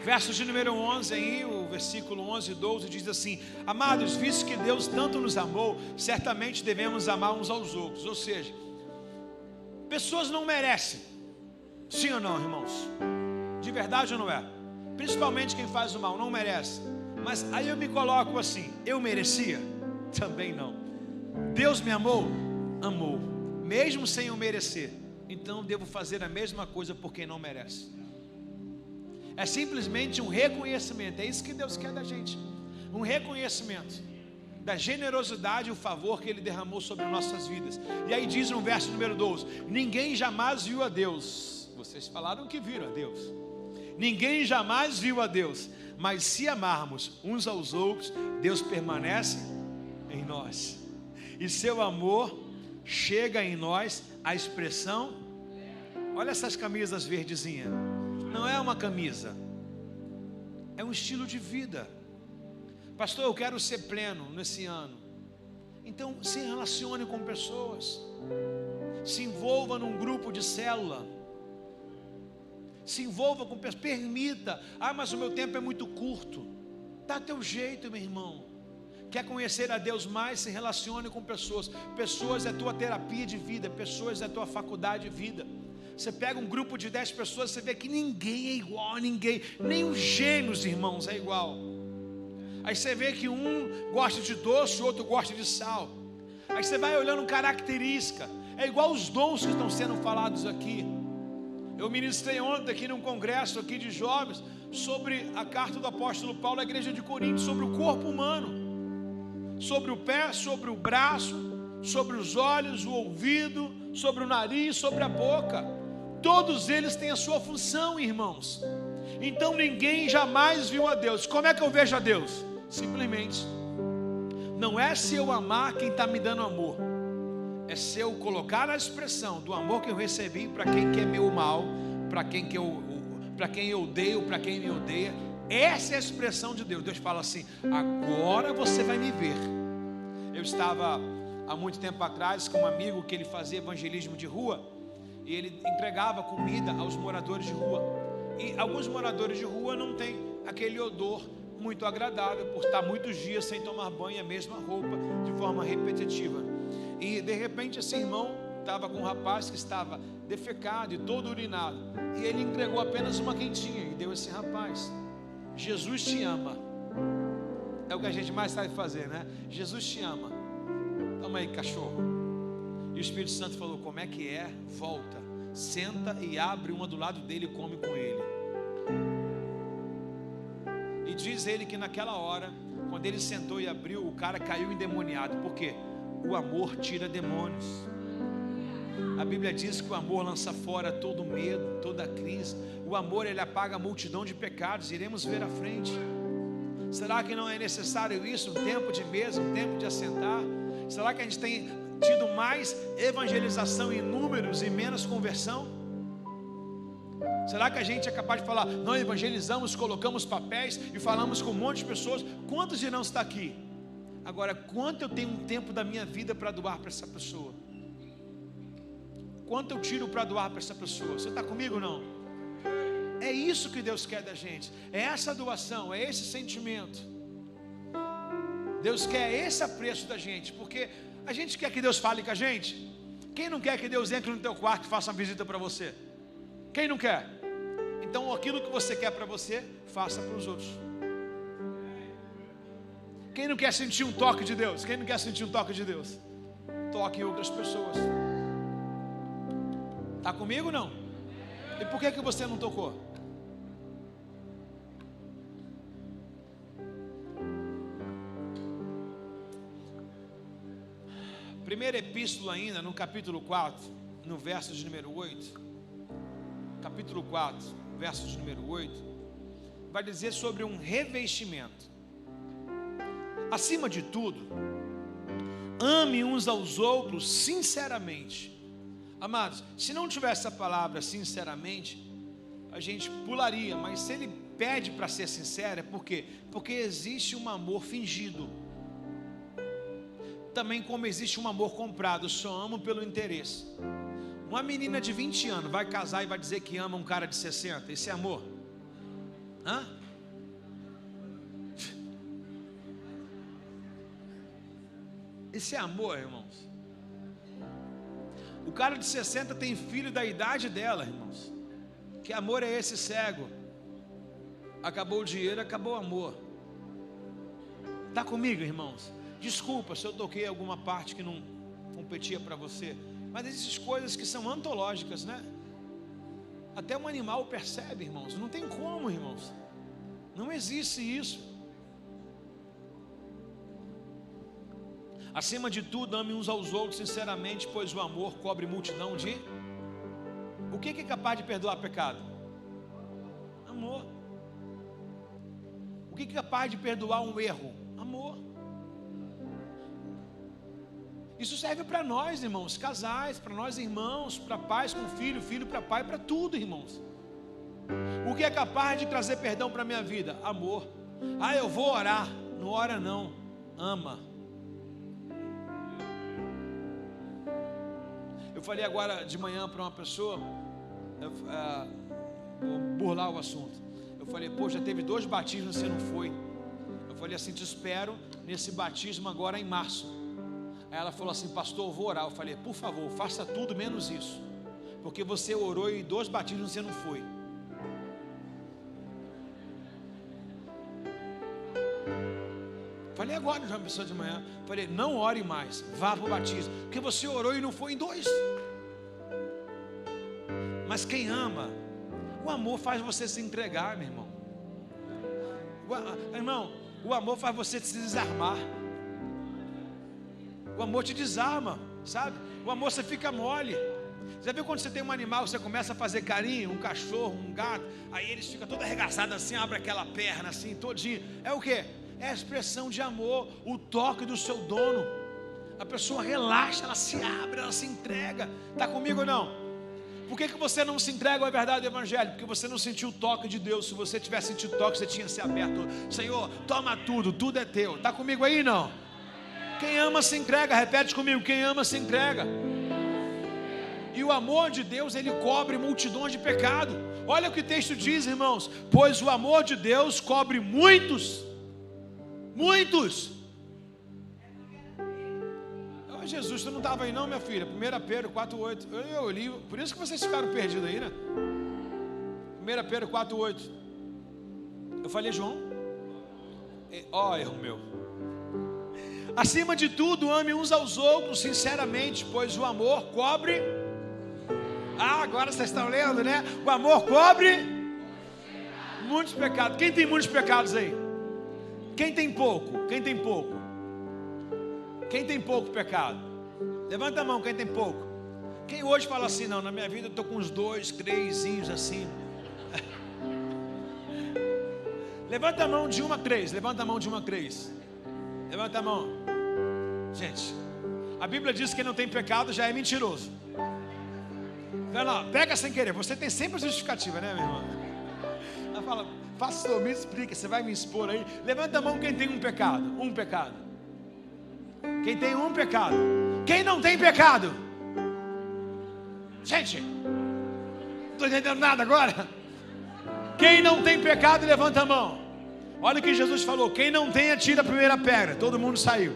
Verso de número 11 aí, o versículo 11 e 12 diz assim: amados, visto que Deus tanto nos amou, certamente devemos amar uns aos outros. Ou seja, pessoas não merecem. Sim ou não, irmãos? De verdade ou não é? Principalmente quem faz o mal, não merece. Mas aí eu me coloco assim: eu merecia? Também não. Deus me amou? Amou, mesmo sem eu merecer. Então devo fazer a mesma coisa por quem não merece. É simplesmente um reconhecimento. É isso que Deus quer da gente. Um reconhecimento da generosidade e o favor que Ele derramou sobre nossas vidas. E aí diz no verso número 12: ninguém jamais viu a Deus. Vocês falaram que viram a Deus. Ninguém jamais viu a Deus. Mas se amarmos uns aos outros, Deus permanece em nós. E seu amor chega em nós à expressão. Olha essas camisas verdezinhas. não é uma camisa, é um estilo de vida. Pastor, eu quero ser pleno nesse ano. Então se relacione com pessoas, se envolva num grupo de célula, se envolva com pessoas, permita. Mas o meu tempo é muito curto. Dá teu jeito, meu irmão. Quer conhecer a Deus mais? Se relacione com pessoas. Pessoas é tua terapia de vida, pessoas é tua faculdade de vida. Você pega um grupo de 10 pessoas, você vê que ninguém é igual a ninguém, nem os gêmeos, irmãos, é igual. Aí você vê que um gosta de doce, o outro gosta de sal. Aí você vai olhando característica, é igual os dons que estão sendo falados aqui. Eu ministrei ontem aqui num congresso aqui de jovens sobre a carta do apóstolo Paulo à igreja de Corinto, sobre o corpo humano, sobre o pé, sobre o braço, sobre os olhos, o ouvido, sobre o nariz, sobre a boca. Todos eles têm a sua função, irmãos. Então ninguém jamais viu a Deus. Como é que eu vejo a Deus? Simplesmente, não é se eu amar quem está me dando amor, é se eu colocar a expressão do amor que eu recebi para quem quer meu mal, para quem eu odeio, para quem me odeia. Essa é a expressão de Deus. Deus fala assim: agora você vai me ver. Eu estava há muito tempo atrás com um amigo que ele fazia evangelismo de rua, e ele entregava comida aos moradores de rua. E alguns moradores de rua não têm aquele odor muito agradável, por estar muitos dias sem tomar banho, a mesma roupa, de forma repetitiva. E de repente esse irmão estava com um rapaz que estava defecado e todo urinado, e ele entregou apenas uma quentinha e deu a esse rapaz. Jesus te ama. É o que a gente mais sabe fazer, né? Jesus te ama. Toma aí, cachorro. E o Espírito Santo falou: como é que é? Volta, senta e abre uma do lado dele e come com ele. E diz ele que naquela hora, quando ele sentou e abriu, o cara caiu endemoniado. Por quê? O amor tira demônios. A Bíblia diz que o amor lança fora todo medo, toda crise. O amor, ele apaga a multidão de pecados. Iremos ver à frente. Será que não é necessário isso? Um tempo de mesa, um tempo de assentar? Será que a gente tem tido mais evangelização em números e menos conversão? Será que a gente é capaz de falar: nós evangelizamos, colocamos papéis e falamos com um monte de pessoas? Quantos irão estar aqui? Agora, quanto eu tenho um tempo da minha vida para doar para essa pessoa? Quanto eu tiro para doar para essa pessoa? Você está comigo ou não? É isso que Deus quer da gente. É essa doação, é esse sentimento. Deus quer esse apreço da gente, porque a gente quer que Deus fale com a gente. Quem não quer que Deus entre no teu quarto e faça uma visita para você? Quem não quer? Então aquilo que você quer para você, faça para os outros. Quem não quer sentir um toque de Deus? Quem não quer sentir um toque de Deus? Toque em outras pessoas. Está comigo ou não? E por que você não tocou? Primeira epístola ainda, no capítulo 4, no verso de número 8. Capítulo 4, verso de número 8. Vai dizer sobre um revestimento. Acima de tudo, ame uns aos outros sinceramente. Amados, se não tivesse a palavra sinceramente, a gente pularia, mas se ele pede para ser sincero, é por quê? Porque existe um amor fingido. Também como existe um amor comprado, eu só amo pelo interesse. Uma menina de 20 anos vai casar e vai dizer que ama um cara de 60, esse é amor? Hã? Esse é amor, irmãos. O cara de 60 tem filho da idade dela, irmãos. Que amor é esse cego? Acabou o dinheiro, acabou o amor. Está comigo, irmãos? Desculpa se eu toquei alguma parte que não competia para você, mas existem coisas que são antológicas, né? Até um animal percebe, irmãos. Não tem como, irmãos. Não existe isso. Acima de tudo, ame uns aos outros sinceramente, pois o amor cobre multidão de... O que é capaz de perdoar pecado? Amor. O que é capaz de perdoar um erro? Amor. Isso serve para nós, irmãos, casais, para nós irmãos, para pais com filho, filho para pai, para tudo, irmãos. O que é capaz de trazer perdão para a minha vida? Amor. Ah, eu vou orar. Não ora não, ama. Eu falei agora de manhã para uma pessoa, vou burlar o assunto. Eu falei, pô, já teve 2 batismos e você não foi. Eu falei assim, te espero nesse batismo agora em março. Aí ela falou assim, pastor, eu vou orar. Eu falei, por favor, faça tudo menos isso, porque você orou e 2 batismos você não foi. Falei agora de uma pessoa de manhã. Falei, não ore mais, vá para o batismo, porque você orou e não foi em 2. Mas quem ama, o amor faz você se entregar, meu irmão. Irmão, o amor faz você se desarmar. O amor te desarma, sabe? O amor você fica mole. Já viu quando você tem um animal, você começa a fazer carinho, um cachorro, um gato, aí eles ficam todo arregaçados assim, abre aquela perna assim, todinho. É o quê? É a expressão de amor, o toque do seu dono. A pessoa relaxa, ela se abre, ela se entrega. Está comigo ou não? Por que você não se entrega à verdade do Evangelho? Porque você não sentiu o toque de Deus. Se você tivesse sentido o toque, você tinha se aberto. Senhor, toma tudo, tudo é teu. Está comigo aí não? Quem ama se entrega, repete comigo, quem ama se entrega. E o amor de Deus, ele cobre multidões de pecado. Olha o que o texto diz, irmãos. Pois o amor de Deus cobre muitos. Oh, Jesus, tu não estava aí não, minha filha? 1 Pedro 4,8. Eu li, por isso que vocês ficaram perdidos aí, né? 1 Pedro 4,8. Eu falei, João? Ó, erro meu. Acima de tudo, ame uns aos outros sinceramente, pois o amor cobre. Ah, agora vocês estão lendo, né? O amor cobre muitos pecados. Quem tem muitos pecados aí? Quem tem pouco? Quem tem pouco? Quem tem pouco pecado? Levanta a mão, quem tem pouco? Quem hoje fala assim, não, na minha vida eu estou com uns 2, 3 assim. Levanta a mão de 1 a 3. Levanta a mão de 1 a 3. Levanta a mão. Gente, a Bíblia diz que quem não tem pecado já é mentiroso. Vai lá, pega sem querer. Você tem sempre a justificativa, né, meu irmão? Ela fala, pastor, me explica, você vai me expor aí. Levanta a mão quem tem um pecado. Um pecado. Quem tem um pecado. Quem não tem pecado? Gente, não estou entendendo nada agora. Quem não tem pecado, levanta a mão. Olha o que Jesus falou, quem não tem, atira a primeira pedra. Todo mundo saiu.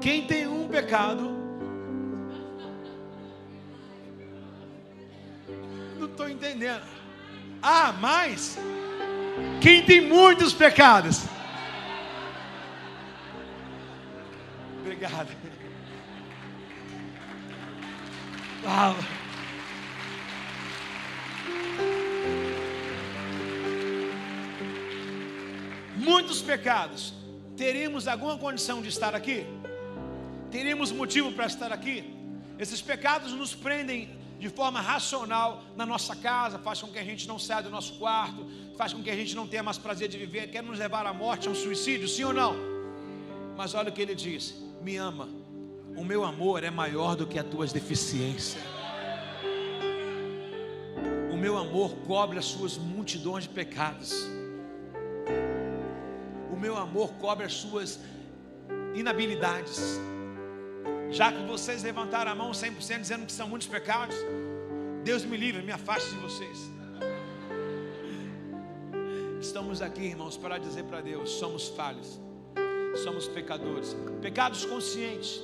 Quem tem um pecado, não estou entendendo. Ah, mas quem tem muitos pecados? Obrigado. Uau. Muitos pecados. Teríamos alguma condição de estar aqui? Teríamos motivo para estar aqui? Esses pecados nos prendem de forma racional na nossa casa, faz com que a gente não saia do nosso quarto, faz com que a gente não tenha mais prazer de viver, quer nos levar à morte, a um suicídio, sim ou não? Mas olha o que ele diz, me ama, o meu amor é maior do que as tuas deficiências, o meu amor cobre as suas multidões de pecados, o meu amor cobre as suas inabilidades. Já que vocês levantaram a mão 100% dizendo que são muitos pecados, Deus me livre, me afaste de vocês. Estamos aqui, irmãos, para dizer para Deus, somos falhos, somos pecadores. Pecados conscientes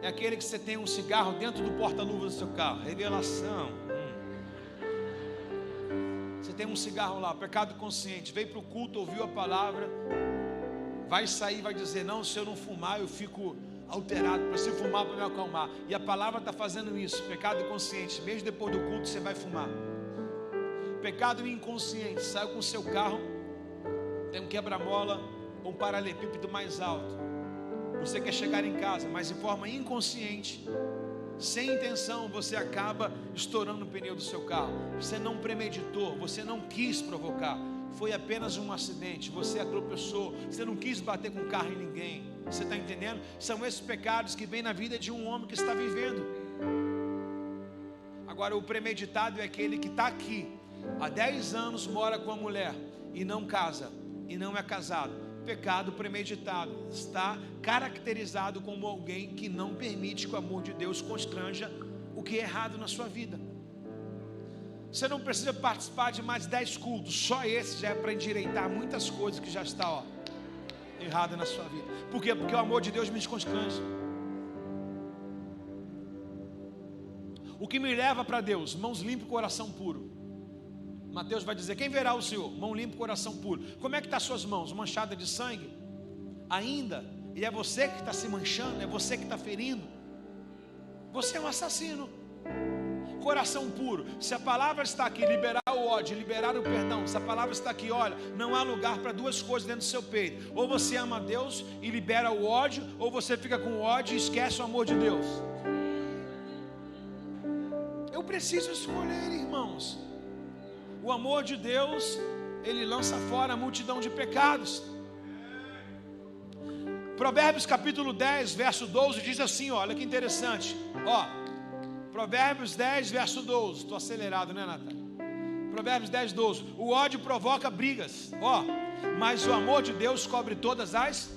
é aquele que você tem um cigarro dentro do porta-luvas do seu carro. Revelação. Você tem um cigarro lá, pecado consciente. Veio para o culto, ouviu a palavra, vai sair, vai dizer, não, se eu não fumar eu fico alterado, preciso fumar para me acalmar. E a palavra está fazendo isso, pecado inconsciente. Mesmo depois do culto você vai fumar. Pecado inconsciente, saiu com o seu carro, tem um quebra-mola ou um paralelepípedo mais alto. Você quer chegar em casa, mas de forma inconsciente, sem intenção, você acaba estourando o pneu do seu carro. Você não premeditou, você não quis provocar, foi apenas um acidente, você tropeçou, você não quis bater com o carro em ninguém. Você está entendendo? São esses pecados que vêm na vida de um homem que está vivendo. Agora o premeditado é aquele que está aqui, há 10 anos mora com a mulher e não casa, e não é casado, pecado premeditado, está caracterizado como alguém que não permite que o amor de Deus constranja o que é errado na sua vida. Você não precisa participar de mais 10 cultos, só esse já é para endireitar muitas coisas que já está errada na sua vida. Por quê? Porque o amor de Deus me desconstrange. O que me leva para Deus? Mãos limpas e coração puro. Mateus vai dizer: quem verá o Senhor? Mão limpa e coração puro. Como é que está suas mãos? Manchada de sangue? Ainda? E é você que está se manchando, é você que está ferindo. Você é um assassino. Coração puro. Se a palavra está aqui, liberar o ódio, liberar o perdão. Se a palavra está aqui, olha, não há lugar para duas coisas dentro do seu peito. Ou você ama a Deus e libera o ódio, ou você fica com ódio e esquece o amor de Deus. Eu preciso escolher, irmãos. O amor de Deus, ele lança fora a multidão de pecados. Provérbios capítulo 10, verso 12 diz assim, olha que interessante. Provérbios 10, verso 12. Estou acelerado, né, Natália? Provérbios 10, 12. O ódio provoca brigas. Mas o amor de Deus cobre todas as.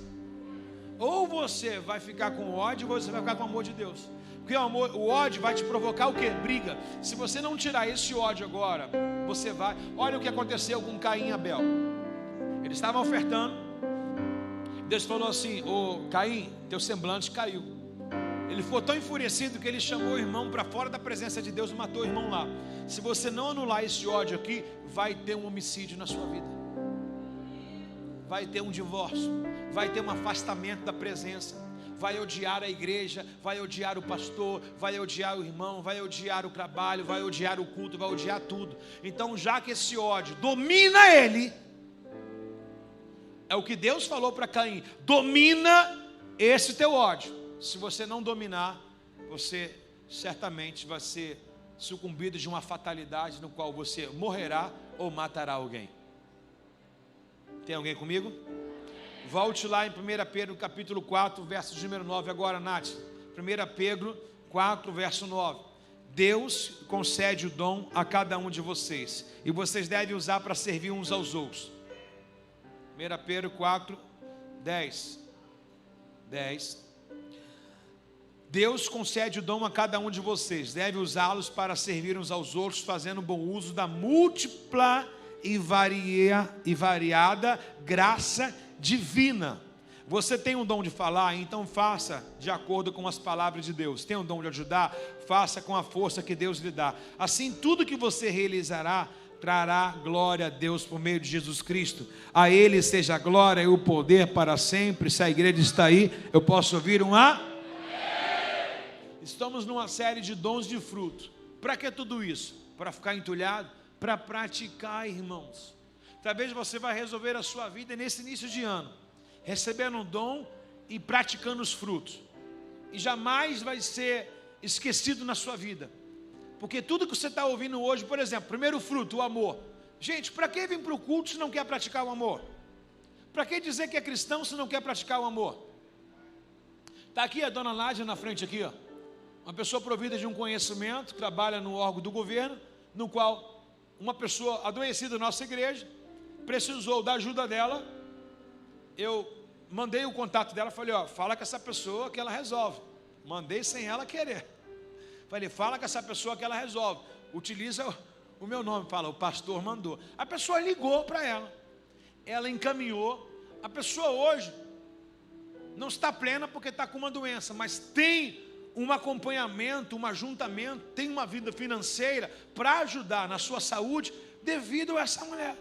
Ou você vai ficar com ódio, ou você vai ficar com o amor de Deus. Porque o ódio vai te provocar o quê? Briga. Se você não tirar esse ódio agora, você vai. Olha o que aconteceu com Caim e Abel. Eles estavam ofertando. Deus falou assim: ô Caim, teu semblante caiu. Ele ficou tão enfurecido que ele chamou o irmão para fora da presença de Deus e matou o irmão lá. Se você não anular esse ódio aqui, vai ter um homicídio na sua vida. Vai ter um divórcio. Vai ter um afastamento da presença. Vai odiar a igreja, vai odiar o pastor, vai odiar o irmão, vai odiar o trabalho, vai odiar o culto, vai odiar tudo. Então, já que esse ódio domina ele, é o que Deus falou para Caim: domina esse teu ódio. Se você não dominar, você certamente vai ser sucumbido de uma fatalidade no qual você morrerá ou matará alguém. Tem alguém comigo? Volte lá em 1 Pedro capítulo 4, verso número 9 agora, Nath. 1 Pedro 4, verso 9. Deus concede o dom a cada um de vocês, e vocês devem usar para servir uns aos outros. 1 Pedro 4, 10. Deus concede o dom a cada um de vocês, deve usá-los para servir uns aos outros, fazendo bom uso da múltipla e variada graça divina. Você tem um dom de falar, então faça de acordo com as palavras de Deus. Tem um dom de ajudar, faça com a força que Deus lhe dá. Assim, tudo que você realizará trará glória a Deus por meio de Jesus Cristo. A Ele seja a glória e o poder para sempre. Se a igreja está aí, eu posso ouvir um amém. Estamos numa série de dons de fruto. Para que tudo isso? Para ficar entulhado? Para praticar, irmãos. Talvez você vai resolver a sua vida nesse início de ano, recebendo um dom e praticando os frutos. E jamais vai ser esquecido na sua vida. Porque tudo que você está ouvindo hoje, por exemplo, primeiro fruto, o amor. Gente, para que vir para o culto se não quer praticar o amor? Para que dizer que é cristão se não quer praticar o amor? Está aqui a dona Nádia na frente aqui, uma pessoa provida de um conhecimento, que trabalha no órgão do governo, no qual uma pessoa adoecida da nossa igreja precisou da ajuda dela. Eu mandei o contato dela, falei, fala com essa pessoa que ela resolve. Mandei sem ela querer. Falei, fala com essa pessoa que ela resolve. Utiliza o meu nome, fala, o pastor mandou. A pessoa ligou para ela. Ela encaminhou. A pessoa hoje não está plena porque está com uma doença, mas tem um acompanhamento, um ajuntamento, tem uma vida financeira para ajudar na sua saúde devido a essa mulher.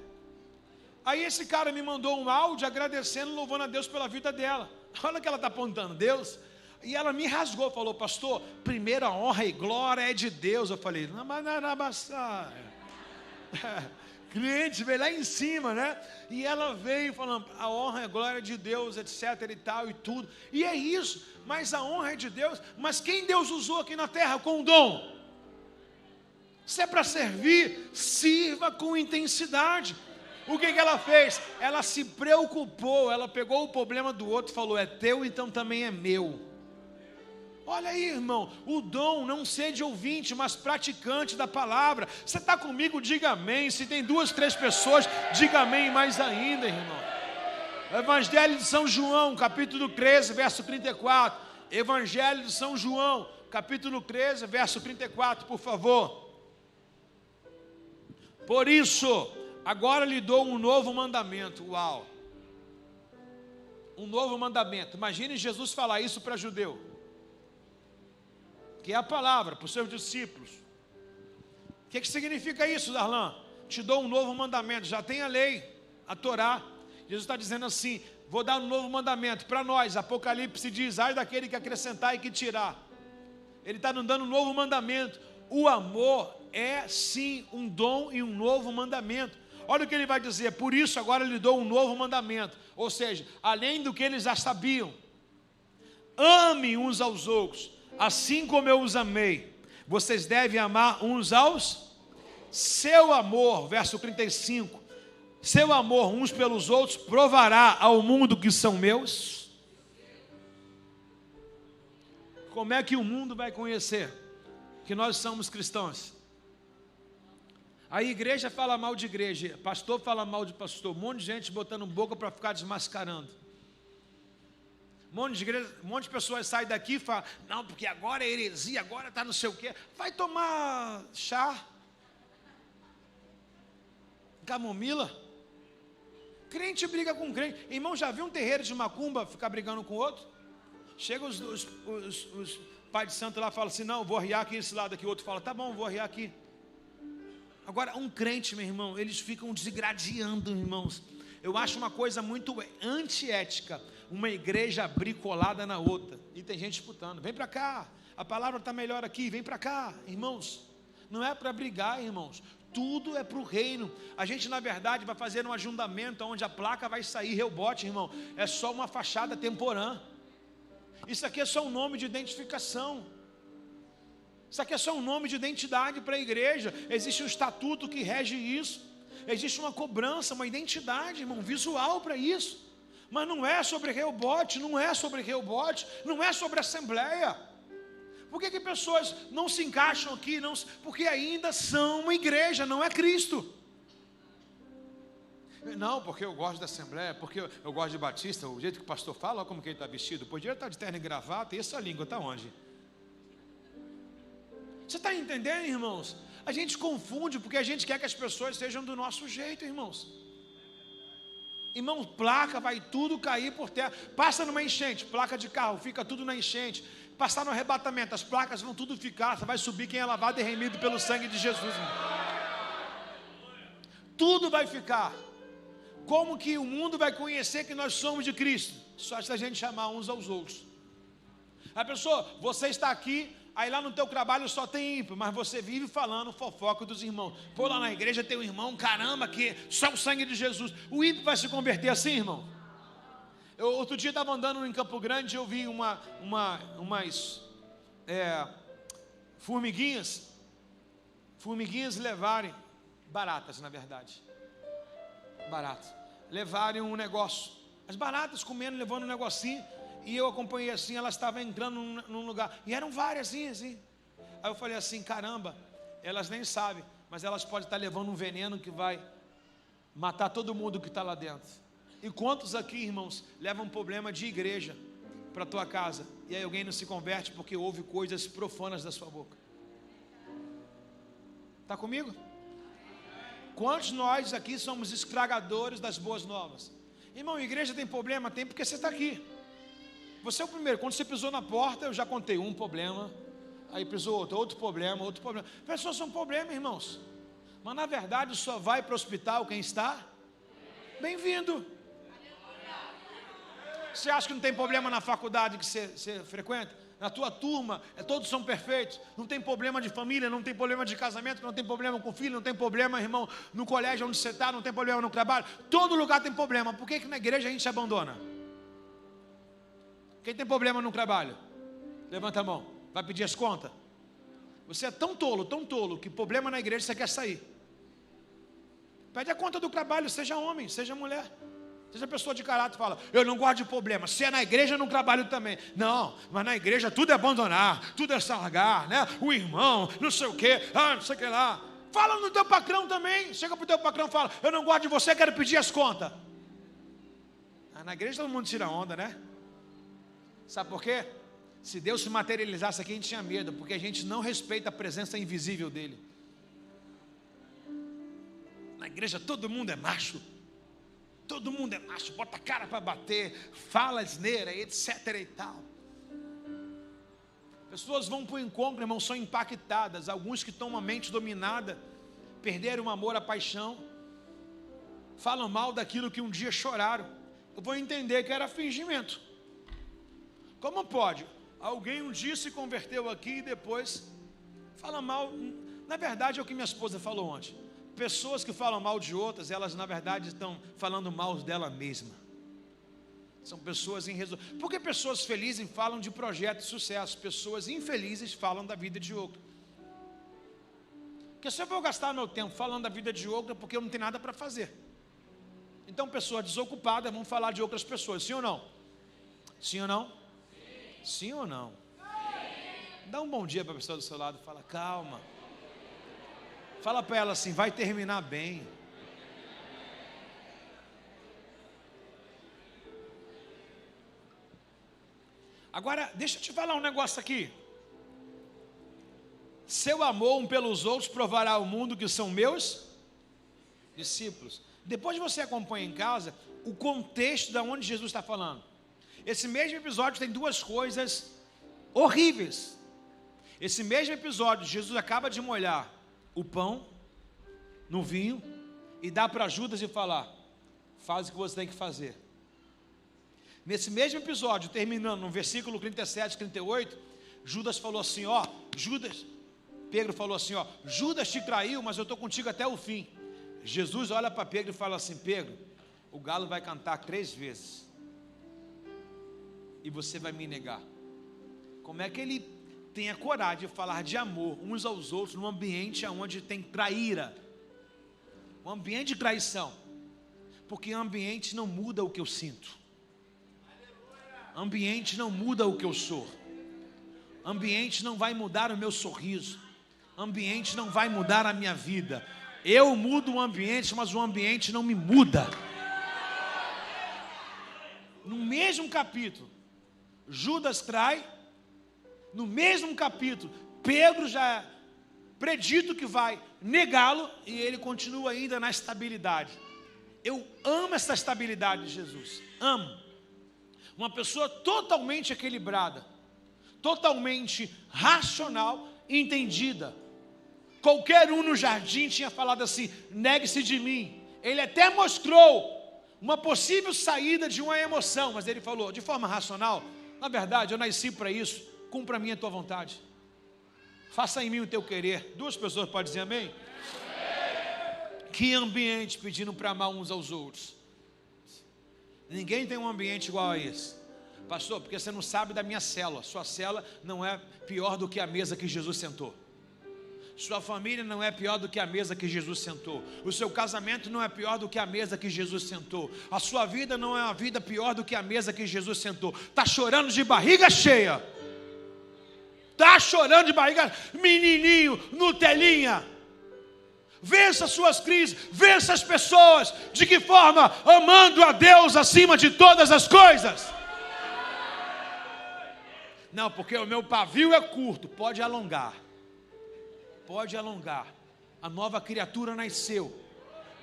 Aí esse cara me mandou um áudio agradecendo, louvando a Deus pela vida dela. Olha que ela está apontando, Deus. E ela me rasgou, falou, pastor, primeira honra e glória é de Deus. Eu falei, não, mas não era bastante. Cliente veio lá em cima, né? E ela veio falando, a honra e a glória de Deus, etc e tal e tudo. E é isso, mas a honra é de Deus. Mas quem Deus usou aqui na terra com o dom? Se é para servir, sirva com intensidade. O que ela fez? Ela se preocupou, ela pegou o problema do outro e falou, é teu, então também é meu. Olha aí, irmão, o dom, não seja ouvinte, mas praticante da palavra. Você está comigo? Diga amém. Se tem 2, 3 pessoas, diga amém mais ainda, irmão. Evangelho de São João, capítulo 13, verso 34. Evangelho de São João, capítulo 13, verso 34, por favor. Por isso, agora lhe dou um novo mandamento. Uau! Um novo mandamento. Imagine Jesus falar isso para judeu, que é a palavra para os seus discípulos. O que significa isso, Darlan? Te dou um novo mandamento. Já tem a lei, a Torá. Jesus está dizendo assim: vou dar um novo mandamento para nós. Apocalipse diz: ai daquele que acrescentar e que tirar. Ele está nos dando um novo mandamento. O amor é sim um dom e um novo mandamento. Olha o que ele vai dizer: por isso agora lhe dou um novo mandamento. Ou seja, além do que eles já sabiam, amem uns aos outros, assim como eu os amei. Vocês devem amar uns aos. Seu amor, verso 35, seu amor uns pelos outros provará ao mundo que são meus. Como é que o mundo vai conhecer que nós somos cristãos? A igreja fala mal de igreja, pastor fala mal de pastor, um monte de gente botando boca para ficar desmascarando. Um monte de pessoas saem daqui e falam: não, porque agora é heresia, agora está não sei o quê. Vai tomar chá, camomila. Crente briga com crente. Irmão, já viu um terreiro de macumba ficar brigando com o outro? Chega os pais de santo lá e falam assim: não, vou arriar aqui esse lado aqui. O outro fala: tá bom, vou arriar aqui. Agora, um crente, meu irmão, eles ficam desgradeando, irmãos. Eu acho uma coisa muito antiética, uma igreja bricolada na outra. E tem gente disputando: vem para cá, a palavra está melhor aqui, vem para cá. Irmãos, não é para brigar, irmãos. Tudo é para o reino. A gente, na verdade, vai fazer um ajuntamento onde a placa vai sair rebote, irmão. É só uma fachada temporã. Isso aqui é só um nome de identificação. Isso aqui é só um nome de identidade para a igreja. Existe um estatuto que rege isso. Existe uma cobrança, uma identidade, irmão, visual para isso. Mas não é sobre rebote, não é sobre rebote, não é sobre assembleia. Por que pessoas não se encaixam aqui? Porque ainda são uma igreja, não é Cristo. Não, porque eu gosto da assembleia, porque eu gosto de batista, o jeito que o pastor fala, olha como que ele está vestido. Podia estar de terno e gravata, e essa língua está onde? Você está entendendo, irmãos? A gente confunde porque a gente quer que as pessoas sejam do nosso jeito, irmãos. Irmão, placa, vai tudo cair por terra. Passa numa enchente, placa de carro, fica tudo na enchente. Passar no arrebatamento, as placas vão tudo ficar. Você vai subir quem é lavado e remido pelo sangue de Jesus, irmão. Tudo vai ficar. Como que o mundo vai conhecer que nós somos de Cristo? Só se a gente chamar uns aos outros. A pessoa, você está aqui, aí lá no teu trabalho só tem ímpio, mas você vive falando fofoca dos irmãos. Pô, lá na igreja tem um irmão, caramba, que só o sangue de Jesus. O ímpio vai se converter assim, irmão? Outro dia estava andando em Campo Grande e eu vi umas formiguinhas levarem, baratas na verdade, levarem um negócio. As baratas comendo, levando um negocinho. E eu acompanhei assim, elas estavam entrando num lugar. E eram várias assim. Aí eu falei assim: caramba, elas nem sabem, mas elas podem estar levando um veneno que vai matar todo mundo que está lá dentro. E quantos aqui, irmãos, levam um problema de igreja para a tua casa, e aí alguém não se converte porque ouve coisas profanas da sua boca? Está comigo? Quantos de nós aqui somos estragadores das boas novas? Irmão, igreja tem problema? Tem, porque você está aqui. Você é o primeiro. Quando você pisou na porta, eu já contei um problema. Aí pisou outro problema. Pessoas são problemas, irmãos. Mas na verdade só vai para o hospital quem está bem-vindo. Você acha que não tem problema na faculdade que você frequenta? Na tua turma, todos são perfeitos. Não tem problema de família, não tem problema de casamento, não tem problema com filho, não tem problema, irmão, no colégio onde você está, não tem problema no trabalho. Todo lugar tem problema. Por que na igreja a gente se abandona? Quem tem problema no trabalho? Levanta a mão. Vai pedir as contas? Você é tão tolo, que problema na igreja você quer sair. Pede a conta do trabalho, seja homem, seja mulher. Seja pessoa de caráter, fala, eu não gosto de problema. Se é na igreja, eu não trabalho também. Não, mas na igreja tudo é abandonar, tudo é largar, né? O irmão, não sei o quê, não sei o que lá. Fala no teu patrão também. Chega para o teu patrão e fala, eu não gosto de você, quero pedir as contas. Na igreja todo mundo tira onda, né? Sabe por quê? Se Deus se materializasse aqui, a gente tinha medo, porque a gente não respeita a presença invisível dele. Na igreja todo mundo é macho. Todo mundo é macho, bota a cara para bater, fala asneira, etc e tal. Pessoas vão para o encontro, irmão, são impactadas. Alguns que estão uma mente dominada, perderam o amor, a paixão, falam mal daquilo que um dia choraram. Eu vou entender que era fingimento. Como pode? Alguém um dia se converteu aqui e depois fala mal. Na verdade é o que minha esposa falou ontem. Pessoas que falam mal de outras, elas na verdade estão falando mal dela mesma. São pessoas porque pessoas felizes falam de projetos de sucesso, pessoas infelizes falam da vida de outra. Porque se eu vou gastar meu tempo falando da vida de outra, porque eu não tenho nada para fazer. Então pessoas desocupadas vão falar de outras pessoas, sim ou não? Sim ou não? Sim ou não? Dá um bom dia para a pessoa do seu lado, fala, calma. Fala para ela assim, vai terminar bem. Agora, deixa eu te falar um negócio aqui. Seu amor um pelos outros provará ao mundo que são meus discípulos. Depois você acompanha em casa o contexto de onde Jesus está falando. Esse mesmo episódio tem duas coisas horríveis. Esse mesmo episódio, Jesus acaba de molhar o pão no vinho e dá para Judas e falar, faz o que você tem que fazer. Nesse mesmo episódio, terminando no versículo 37, 38, Judas falou assim, Pedro falou assim, Judas te traiu, mas eu estou contigo até o fim. Jesus olha para Pedro e fala assim, Pedro, o galo vai cantar 3 vezes e você vai me negar. Como é que ele tem a coragem de falar de amor uns aos outros num ambiente onde tem traíra, um ambiente de traição? Porque ambiente não muda o que eu sinto, ambiente não muda o que eu sou, ambiente não vai mudar o meu sorriso, ambiente não vai mudar a minha vida. Eu mudo o ambiente, mas o ambiente não me muda. No mesmo capítulo, Judas trai. No mesmo capítulo, Pedro já predito que vai negá-lo e ele continua ainda na estabilidade. Eu amo essa estabilidade de Jesus, amo. Uma pessoa totalmente equilibrada, totalmente racional e entendida. Qualquer um no jardim tinha falado assim, negue-se de mim. Ele até mostrou uma possível saída de uma emoção, mas ele falou de forma racional, na verdade eu nasci para isso, cumpra a minha tua vontade, faça em mim o teu querer. 2 pessoas podem dizer amém? Que ambiente pedindo para amar uns aos outros. Ninguém tem um ambiente igual a esse. Pastor, porque você não sabe da minha célula. Sua célula não é pior do que a mesa que Jesus sentou. Sua família não é pior do que a mesa que Jesus sentou. O seu casamento não é pior do que a mesa que Jesus sentou. A sua vida não é uma vida pior do que a mesa que Jesus sentou. Está chorando de barriga cheia. Está chorando de barriga, menininho, Nutelinha. Vença suas crises, vença as pessoas. De que forma? Amando a Deus acima de todas as coisas. Não, porque o meu pavio é curto. Pode alongar. Pode alongar. A nova criatura nasceu.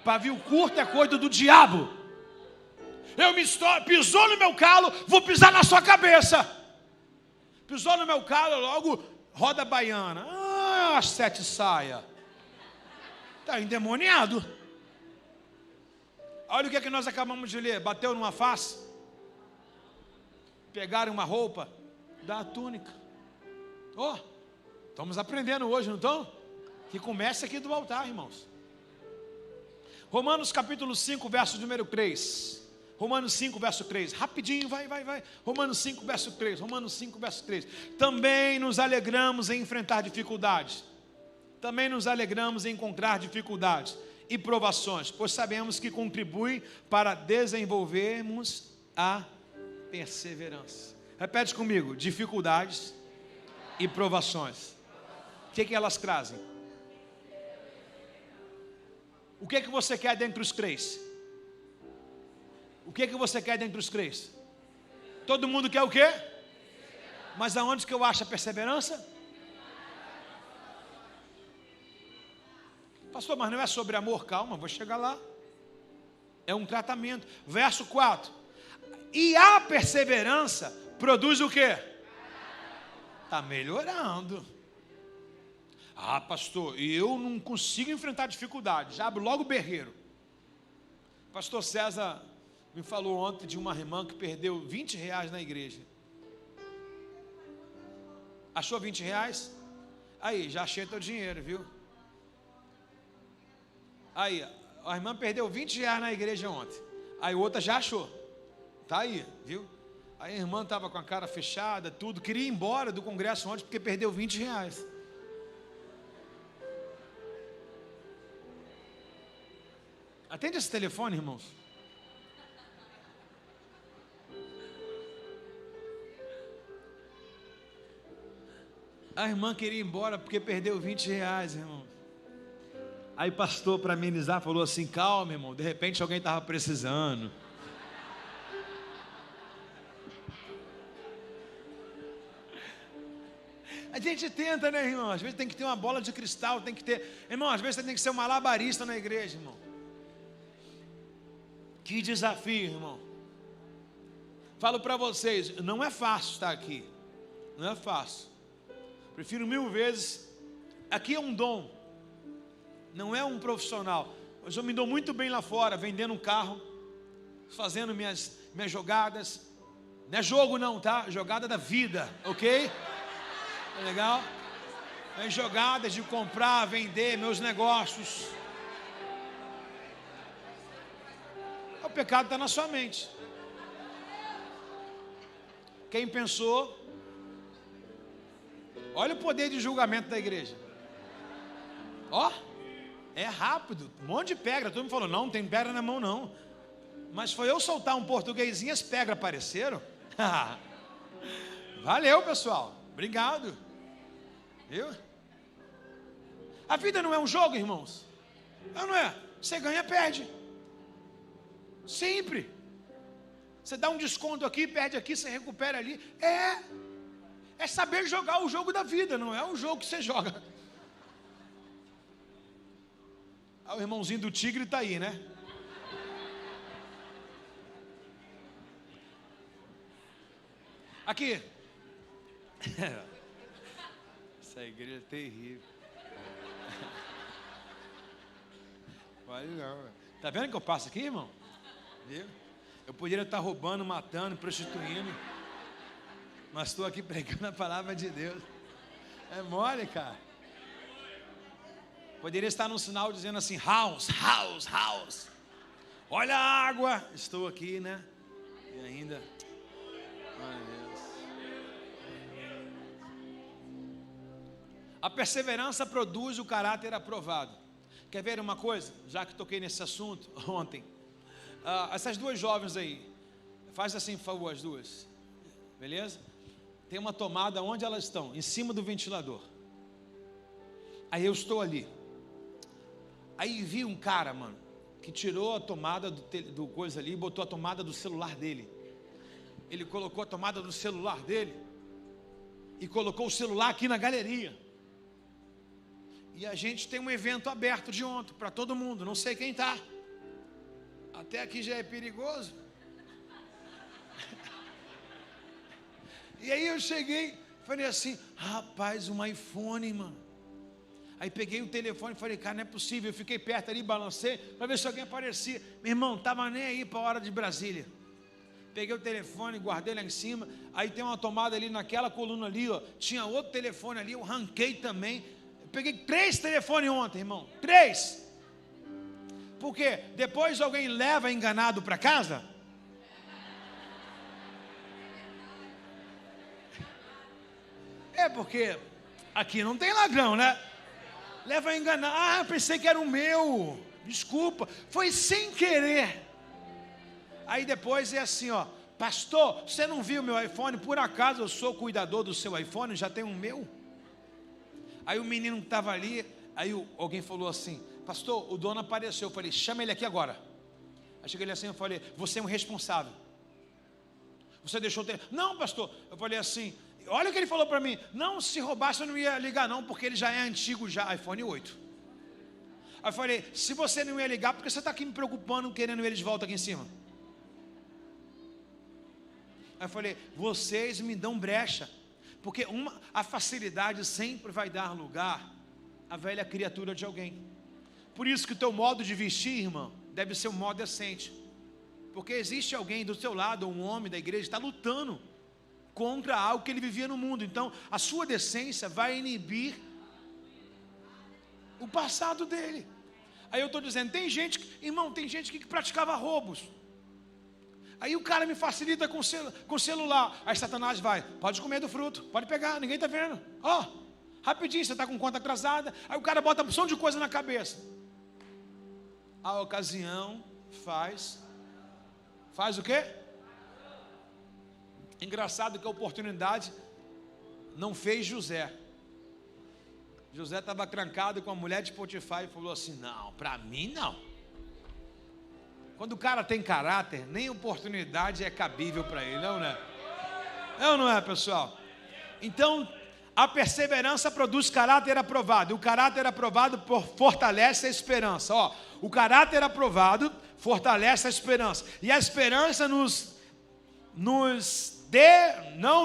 Pavio curto é coisa do diabo. Pisou no meu calo, vou pisar na sua cabeça. Pisou no meu calo, logo roda baiana. As 7 saia. Está endemoniado. Olha o que é que nós acabamos de ler. Bateu numa face. Pegaram uma roupa. Dá a túnica. Estamos aprendendo hoje, não estão? Que começa aqui do altar, irmãos. Romanos capítulo 5, verso número 3. Romanos 5, verso 3, rapidinho, vai. Romanos 5, verso 3, Romanos 5, verso 3. Também nos alegramos em enfrentar dificuldades. Também nos alegramos em encontrar dificuldades. e provações, pois sabemos que contribui para desenvolvermos a perseverança. Repete comigo: dificuldades e provações. O que elas trazem? O que você quer dentre os crentes? O que você quer dentre os crentes? Todo mundo quer o quê? Mas aonde que eu acho a perseverança? Pastor, mas não é sobre amor? Calma, vou chegar lá. É um tratamento. Verso 4. E a perseverança produz o quê? Está melhorando. Ah, pastor, eu não consigo enfrentar dificuldade. Já abro logo o berreiro. Pastor César me falou ontem de uma irmã que perdeu R$20 na igreja. Achou R$20? Aí, já achei teu dinheiro, viu? Aí, a irmã perdeu R$20 na igreja ontem. Aí outra já achou. Tá aí, viu? Aí a irmã estava com a cara fechada, tudo. Queria ir embora do congresso ontem porque perdeu R$20. Atende esse telefone, irmãos. A irmã queria ir embora porque perdeu R$20, irmão. Aí pastor, para amenizar, falou assim: calma, irmão, de repente alguém estava precisando. A gente tenta, né, irmão? Às vezes tem que ter uma bola de cristal, tem que ter... Irmão, às vezes você tem que ser um malabarista na igreja, irmão. Que desafio, irmão. Falo para vocês, não é fácil estar aqui. Não é fácil. Prefiro 1000 vezes. Aqui é um dom. Não é um profissional. Mas eu me dou muito bem lá fora, vendendo um carro, fazendo minhas jogadas. Não é jogo não, tá? Jogada da vida, ok? É legal? É jogadas de comprar, vender, meus negócios. O pecado está na sua mente. Quem pensou? Olha o poder de julgamento da igreja. Ó, é rápido, um monte de pedra. Todo mundo falou, não tem pedra na mão não. Mas foi eu soltar um portuguesinho, as pedras apareceram. Valeu, pessoal, obrigado. Viu? A vida não é um jogo, irmãos. Não é, você ganha, perde. Sempre. Você dá um desconto aqui, perde aqui, você recupera ali. É saber jogar o jogo da vida, não é o jogo que você joga. Ah, o irmãozinho do tigre está aí, né? Aqui. Essa igreja é terrível. Olha não. Tá vendo que eu passo aqui, irmão? Viu? Eu poderia estar roubando, matando, prostituindo, mas estou aqui pregando a palavra de Deus. É mole, cara. Poderia estar num sinal dizendo assim: house, house, house. Olha a água. Estou aqui, né? E ainda. Ai, Deus. A perseverança produz o caráter aprovado. Quer ver uma coisa? Já que toquei nesse assunto ontem. Essas duas jovens aí, faz assim, por favor, as duas. Beleza? Tem uma tomada onde elas estão, em cima do ventilador. Aí eu estou ali. Aí vi um cara, mano, que tirou a tomada do coisa ali e botou a tomada do celular dele. Ele colocou a tomada do celular dele e colocou o celular aqui na galeria. E a gente tem um evento aberto de ontem para todo mundo, não sei quem está. Até aqui já é perigoso. E aí eu cheguei, falei assim: rapaz, um iPhone, mano. Aí peguei o telefone e falei: cara, não é possível. Eu fiquei perto ali, balancei para ver se alguém aparecia. Meu irmão, estava nem aí para a hora de Brasília. Peguei o telefone, guardei lá em cima. Aí tem uma tomada ali naquela coluna ali, ó. Tinha outro telefone ali, eu ranquei também. Eu peguei 3 telefones ontem, irmão. 3. Porque depois alguém leva enganado para casa. É porque aqui não tem ladrão, né? Leva enganado. Ah, pensei que era o meu. desculpa, foi sem querer. Aí depois é assim, ó, pastor, você não viu meu iPhone? Por acaso eu sou cuidador do seu iPhone, já tem um meu? Aí o menino que estava ali, aí alguém falou assim, pastor, o dono apareceu. Eu falei, chama ele aqui agora. Aí cheguei ele assim, eu falei, você é um responsável. Você deixou ter... Não, pastor. Eu falei assim, olha o que ele falou para mim. Não, se roubasse eu não ia ligar não, porque ele já é antigo já, iPhone 8. Aí eu falei, se você não ia ligar, porque você está aqui me preocupando, querendo ele de volta aqui em cima? Aí eu falei, vocês me dão brecha, porque a facilidade sempre vai dar lugar à velha criatura de alguém. Por isso que o teu modo de vestir, irmão, deve ser um modo decente. Porque existe alguém do teu lado, um homem da igreja, que está lutando contra algo que ele vivia no mundo. Então, a sua decência vai inibir o passado dele. Aí eu estou dizendo, tem gente, irmão, tem gente que praticava roubos. Aí o cara me facilita com o celular. Aí Satanás vai, pode comer do fruto, pode pegar, ninguém está vendo. Ó, rapidinho, você está com conta atrasada. Aí o cara bota uma opção de coisa na cabeça. A ocasião faz o quê? Engraçado que a oportunidade não fez José. José estava trancado com a mulher de Potifar e falou assim, não, para mim não. Quando o cara tem caráter, nem oportunidade é cabível para ele, não é? É ou não é, pessoal? Então, a perseverança produz caráter aprovado. O caráter aprovado fortalece a esperança. Ó, o caráter aprovado fortalece a esperança. E a esperança não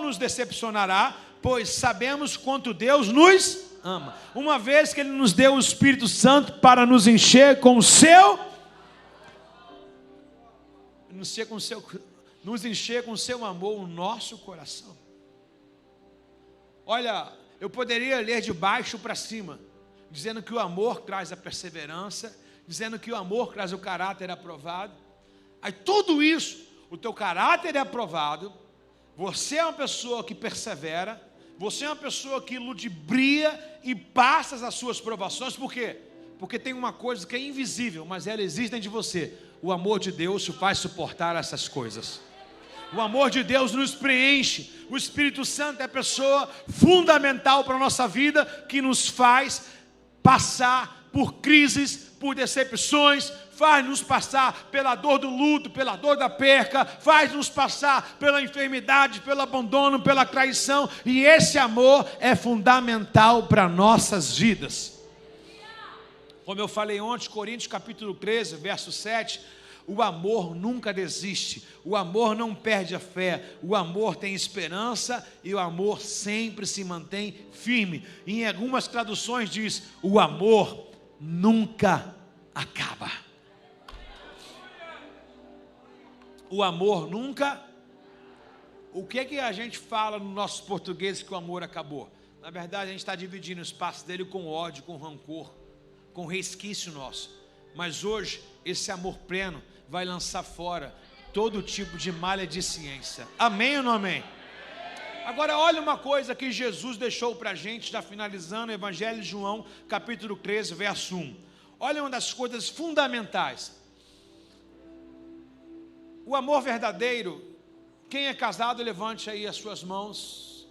nos decepcionará, pois sabemos quanto Deus nos ama. Uma vez que Ele nos deu o Espírito Santo para nos encher com o seu... nos encher com o seu amor, o nosso coração. Olha, eu poderia ler de baixo para cima, dizendo que o amor traz a perseverança, dizendo que o amor traz o caráter aprovado. Aí tudo isso, o teu caráter é aprovado, você é uma pessoa que persevera, você é uma pessoa que ludibria e passa as suas provações. Por quê? Porque tem uma coisa que é invisível, mas ela existe dentro de você. O amor de Deus te faz suportar essas coisas. O amor de Deus nos preenche. O Espírito Santo é a pessoa fundamental para a nossa vida, que nos faz passar por crises, por decepções, faz-nos passar pela dor do luto, pela dor da perca, faz-nos passar pela enfermidade, pelo abandono, pela traição. E esse amor é fundamental para nossas vidas. Como eu falei ontem, Coríntios capítulo 13, verso 7, o amor nunca desiste, o amor não perde a fé, o amor tem esperança e o amor sempre se mantém firme. E em algumas traduções diz, o amor nunca acaba. O amor nunca... O que é que a gente fala no nosso português que o amor acabou? Na verdade a gente está dividindo o espaço dele com ódio, com rancor, com resquício nosso. Mas hoje esse amor pleno vai lançar fora todo tipo de maledicência. Amém ou não amém? Agora olha uma coisa que Jesus deixou para a gente, já finalizando o Evangelho de João, capítulo 13, verso 1. Olha uma das coisas fundamentais. O amor verdadeiro, quem é casado, levante aí as suas mãos.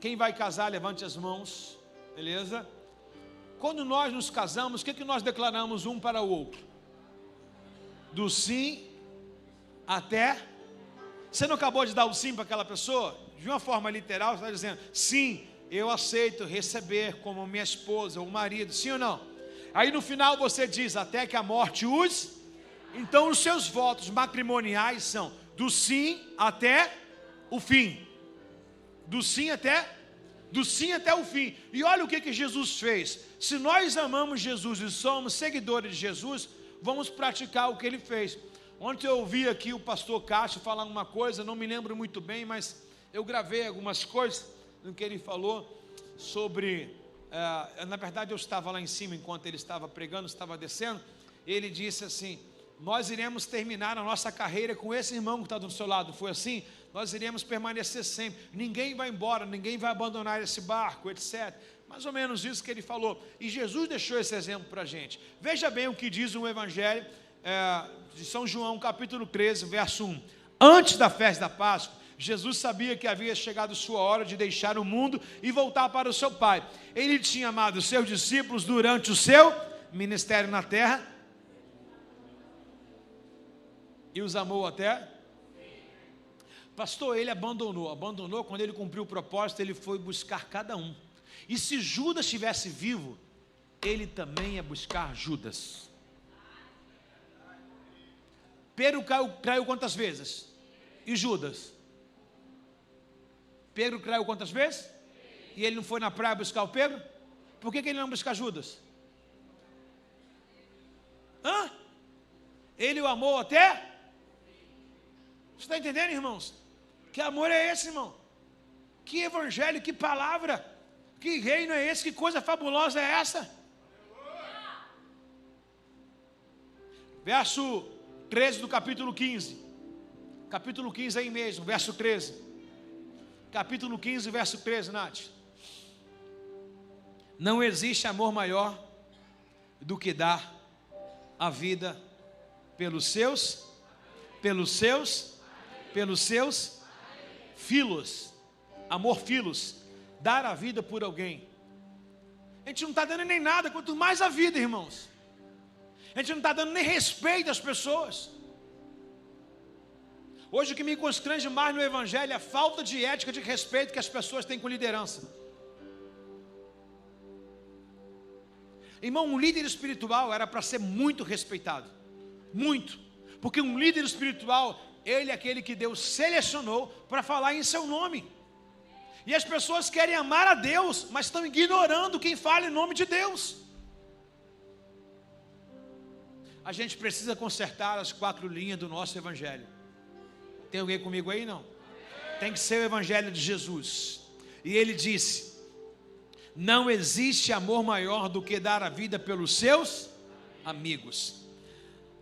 Quem vai casar, levante as mãos, beleza? Quando nós nos casamos, o que nós declaramos um para o outro? Do sim até... Você não acabou de dar o sim para aquela pessoa? De uma forma literal, você está dizendo, sim, eu aceito receber como minha esposa ou marido, sim ou não? Aí no final você diz, até que a morte os... Então os seus votos matrimoniais são do sim até o fim. Do sim até o fim. E olha o que Jesus fez. Se nós amamos Jesus e somos seguidores de Jesus, vamos praticar o que Ele fez. Ontem eu ouvi aqui o pastor Cássio falar uma coisa, não me lembro muito bem, mas eu gravei algumas coisas no que ele falou sobre... na verdade eu estava lá em cima enquanto ele estava pregando, estava descendo. Ele disse assim, nós iremos terminar a nossa carreira com esse irmão que está do seu lado. Foi assim? Nós iremos permanecer sempre. Ninguém vai embora, ninguém vai abandonar esse barco, etc. Mais ou menos isso que ele falou. E Jesus deixou esse exemplo para a gente. Veja bem o que diz o Evangelho de São João, capítulo 13, verso 1. Antes da festa da Páscoa, Jesus sabia que havia chegado sua hora de deixar o mundo e voltar para o seu Pai. Ele tinha amado os seus discípulos durante o seu ministério na terra e os amou até. Pastor, ele abandonou quando ele cumpriu o propósito, ele foi buscar cada um. E se Judas estivesse vivo, ele também ia buscar Judas. Pedro traiu quantas vezes? E Judas? Pedro traiu quantas vezes? E ele não foi na praia buscar o Pedro? Por que ele não buscar Judas? Ele o amou até? Você está entendendo, irmãos? Que amor é esse, irmão? Que evangelho, que palavra, que reino é esse, que coisa fabulosa é essa? Verso 13 do capítulo 15. Capítulo 15 aí mesmo, verso 13. Capítulo 15, verso 13, Nath. Não existe amor maior do que dar a vida pelos seus filos. Amor filos. Dar a vida por alguém. A gente não está dando nem nada, quanto mais a vida, irmãos. A gente não está dando nem respeito às pessoas. Hoje o que me constrange mais no Evangelho é a falta de ética, de respeito que as pessoas têm com liderança. Irmão, um líder espiritual era para ser muito respeitado. Muito. Porque um líder espiritual, ele é aquele que Deus selecionou para falar em seu nome. E as pessoas querem amar a Deus, mas estão ignorando quem fala em nome de Deus. A gente precisa consertar as 4 linhas do nosso Evangelho. Tem alguém comigo aí? Não? Tem que ser o Evangelho de Jesus. E ele disse: não existe amor maior do que dar a vida pelos seus amigos.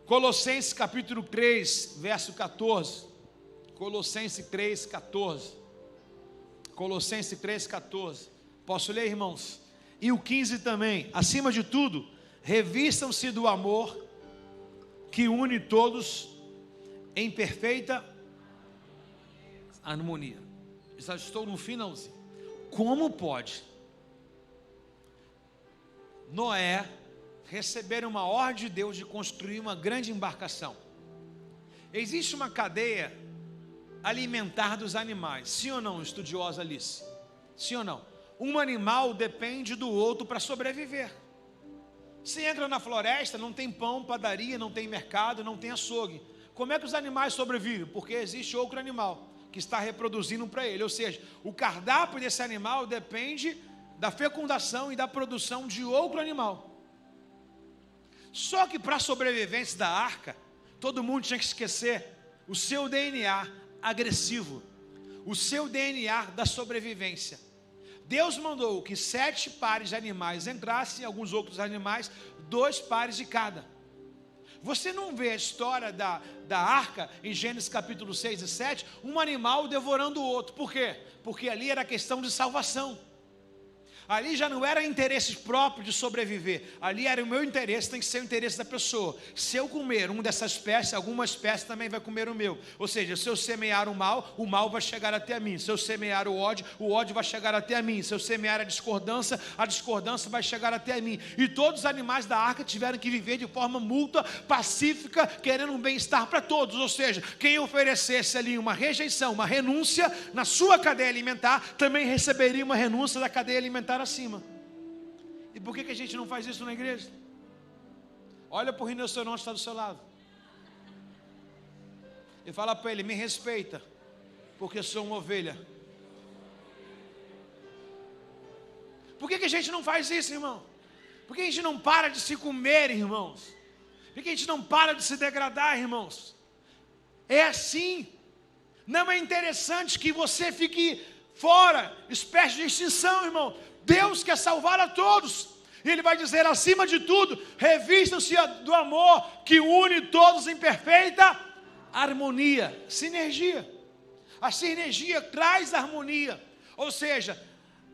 Colossenses capítulo 3, verso 14. Colossenses 3, 14. Colossenses 3, 14. Posso ler, irmãos? E o 15 também. Acima de tudo, revistam-se do amor que une todos em perfeita harmonia. Já estou no finalzinho. Como pode Noé receber uma ordem de Deus de construir uma grande embarcação? Existe uma cadeia alimentar dos animais, sim ou não, estudiosa Alice? Sim ou não? Um animal depende do outro para sobreviver. Se entra na floresta, não tem pão, padaria, não tem mercado, não tem açougue. Como é que os animais sobrevivem? Porque existe outro animal que está reproduzindo para ele. Ou seja, o cardápio desse animal depende da fecundação e da produção de outro animal. Só que para a sobrevivência da arca, todo mundo tinha que esquecer o seu DNA agressivo, o seu DNA da sobrevivência. Deus mandou que 7 pares de animais entrassem, alguns outros animais, 2 pares de cada. Você não vê a história da arca em Gênesis capítulo 6 e 7, um animal devorando o outro. Por quê? Porque ali era questão de salvação. Ali já não era interesse próprio de sobreviver. Ali era o meu interesse, tem que ser o interesse da pessoa. Se eu comer um dessa espécie, alguma espécie também vai comer o meu. Ou seja, se eu semear o mal vai chegar até a mim. Se eu semear o ódio vai chegar até a mim. Se eu semear a discordância vai chegar até a mim. E todos os animais da arca tiveram que viver de forma mútua, pacífica, querendo um bem-estar para todos. Ou seja, quem oferecesse ali uma rejeição, uma renúncia na sua cadeia alimentar, também receberia uma renúncia da cadeia alimentar acima. E por que a gente não faz isso na igreja? Olha para o rinoceronte que está do seu lado e fala para ele: me respeita, porque eu sou uma ovelha. Por que a gente não faz isso, irmão? Por que a gente não para de se comer, irmãos? Por que a gente não para de se degradar, irmãos? É assim. Não é interessante que você fique fora, espécie de extinção, irmão. Deus quer salvar a todos. E Ele vai dizer: acima de tudo, revistam-se do amor que une todos em perfeita harmonia. Sinergia. A sinergia traz harmonia. Ou seja,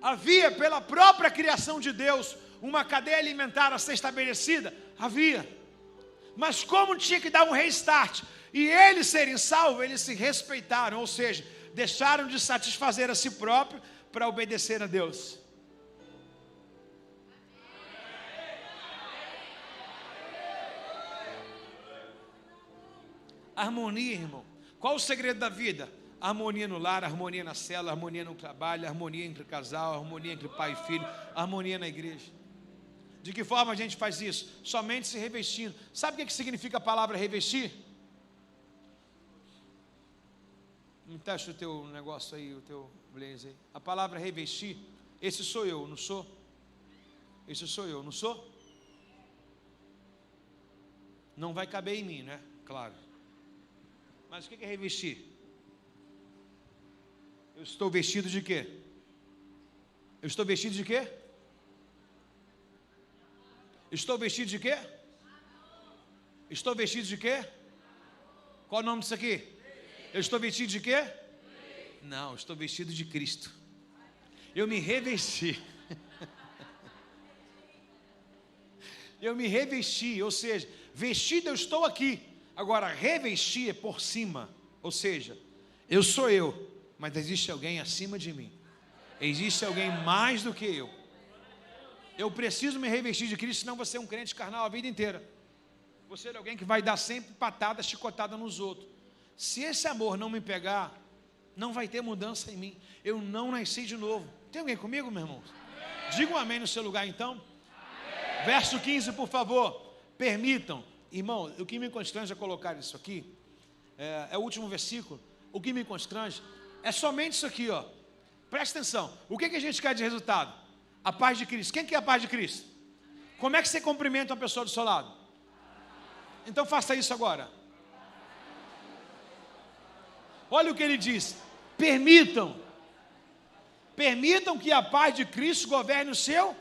Havia, pela própria criação de Deus, uma cadeia alimentar a ser estabelecida? Havia. Mas como tinha que dar um restart e eles serem salvos, eles se respeitaram, ou seja, deixaram de satisfazer a si próprio para obedecer a Deus. Harmonia, irmão. Qual o segredo da vida? Harmonia no lar, harmonia na célula, harmonia no trabalho, harmonia entre casal, harmonia entre pai e filho, harmonia na igreja. De que forma a gente faz isso? Somente se revestindo. Sabe o que significa a palavra revestir? Me testa o teu negócio aí, o teu blazer aí. A palavra revestir, esse sou eu, não sou? Esse sou eu, não sou? Não vai caber em mim, né? Claro. Mas o que é revestir? Eu estou vestido de quê? Eu estou vestido de quê? Estou vestido de quê? Estou vestido de quê? Qual o nome disso aqui? Eu estou vestido de quê? Não, estou vestido de Cristo. Eu me revesti. Eu me revesti, ou seja, vestido eu estou aqui. Agora, revestir é por cima. Ou seja, eu sou eu, mas existe alguém acima de mim. Existe alguém mais do que eu. Eu preciso me revestir de Cristo, senão você é um crente carnal a vida inteira. Você é alguém que vai dar sempre patada, chicotada nos outros. Se esse amor não me pegar, não vai ter mudança em mim. Eu não nasci de novo. Tem alguém comigo, meu irmão? Diga um amém no seu lugar, então. Verso 15, por favor. Permitam. Irmão, o que me constrange a colocar isso aqui, é o último versículo. O que me constrange é somente isso aqui, ó. Presta atenção. O que a gente quer de resultado? A paz de Cristo. Quem quer a paz de Cristo? Como é que você cumprimenta uma pessoa do seu lado? Então faça isso agora. Olha o que ele diz. Permitam que a paz de Cristo governe o seu.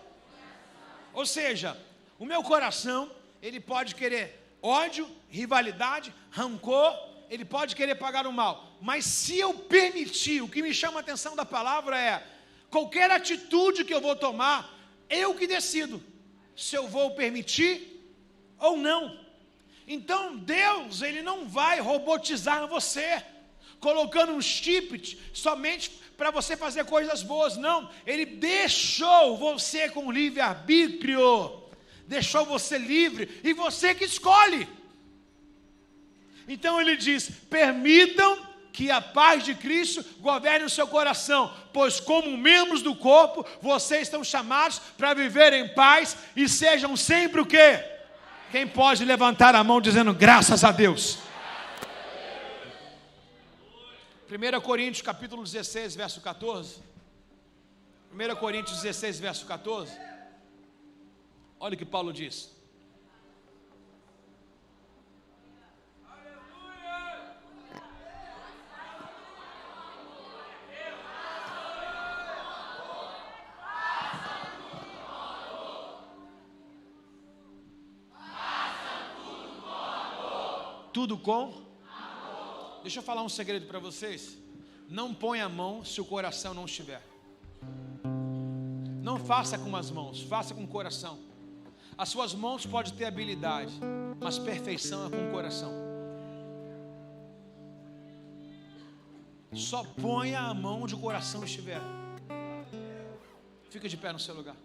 Ou seja, o meu coração, ele pode querer ódio, rivalidade, rancor, ele pode querer pagar o mal. Mas se eu permitir, o que me chama a atenção da palavra é, qualquer atitude que eu vou tomar, eu que decido se eu vou permitir ou não. Então Deus, ele não vai robotizar você, colocando um chip somente para você fazer coisas boas, não. Ele deixou você com livre-arbítrio, deixou você livre, e você que escolhe. Então ele diz, permitam que a paz de Cristo governe o seu coração, pois como membros do corpo, vocês estão chamados para viver em paz, e sejam sempre o quê? Quem pode levantar a mão dizendo graças a Deus? 1 Coríntios capítulo 16, verso 14. 1 Coríntios 16, verso 14. Olha o que Paulo diz. Tudo com? Deixa eu falar um segredo para vocês. Não põe a mão se o coração não estiver. Não faça com as mãos, faça com o coração. As suas mãos podem ter habilidade, mas perfeição é com o coração. Só ponha a mão onde o coração estiver. Fica de pé no seu lugar.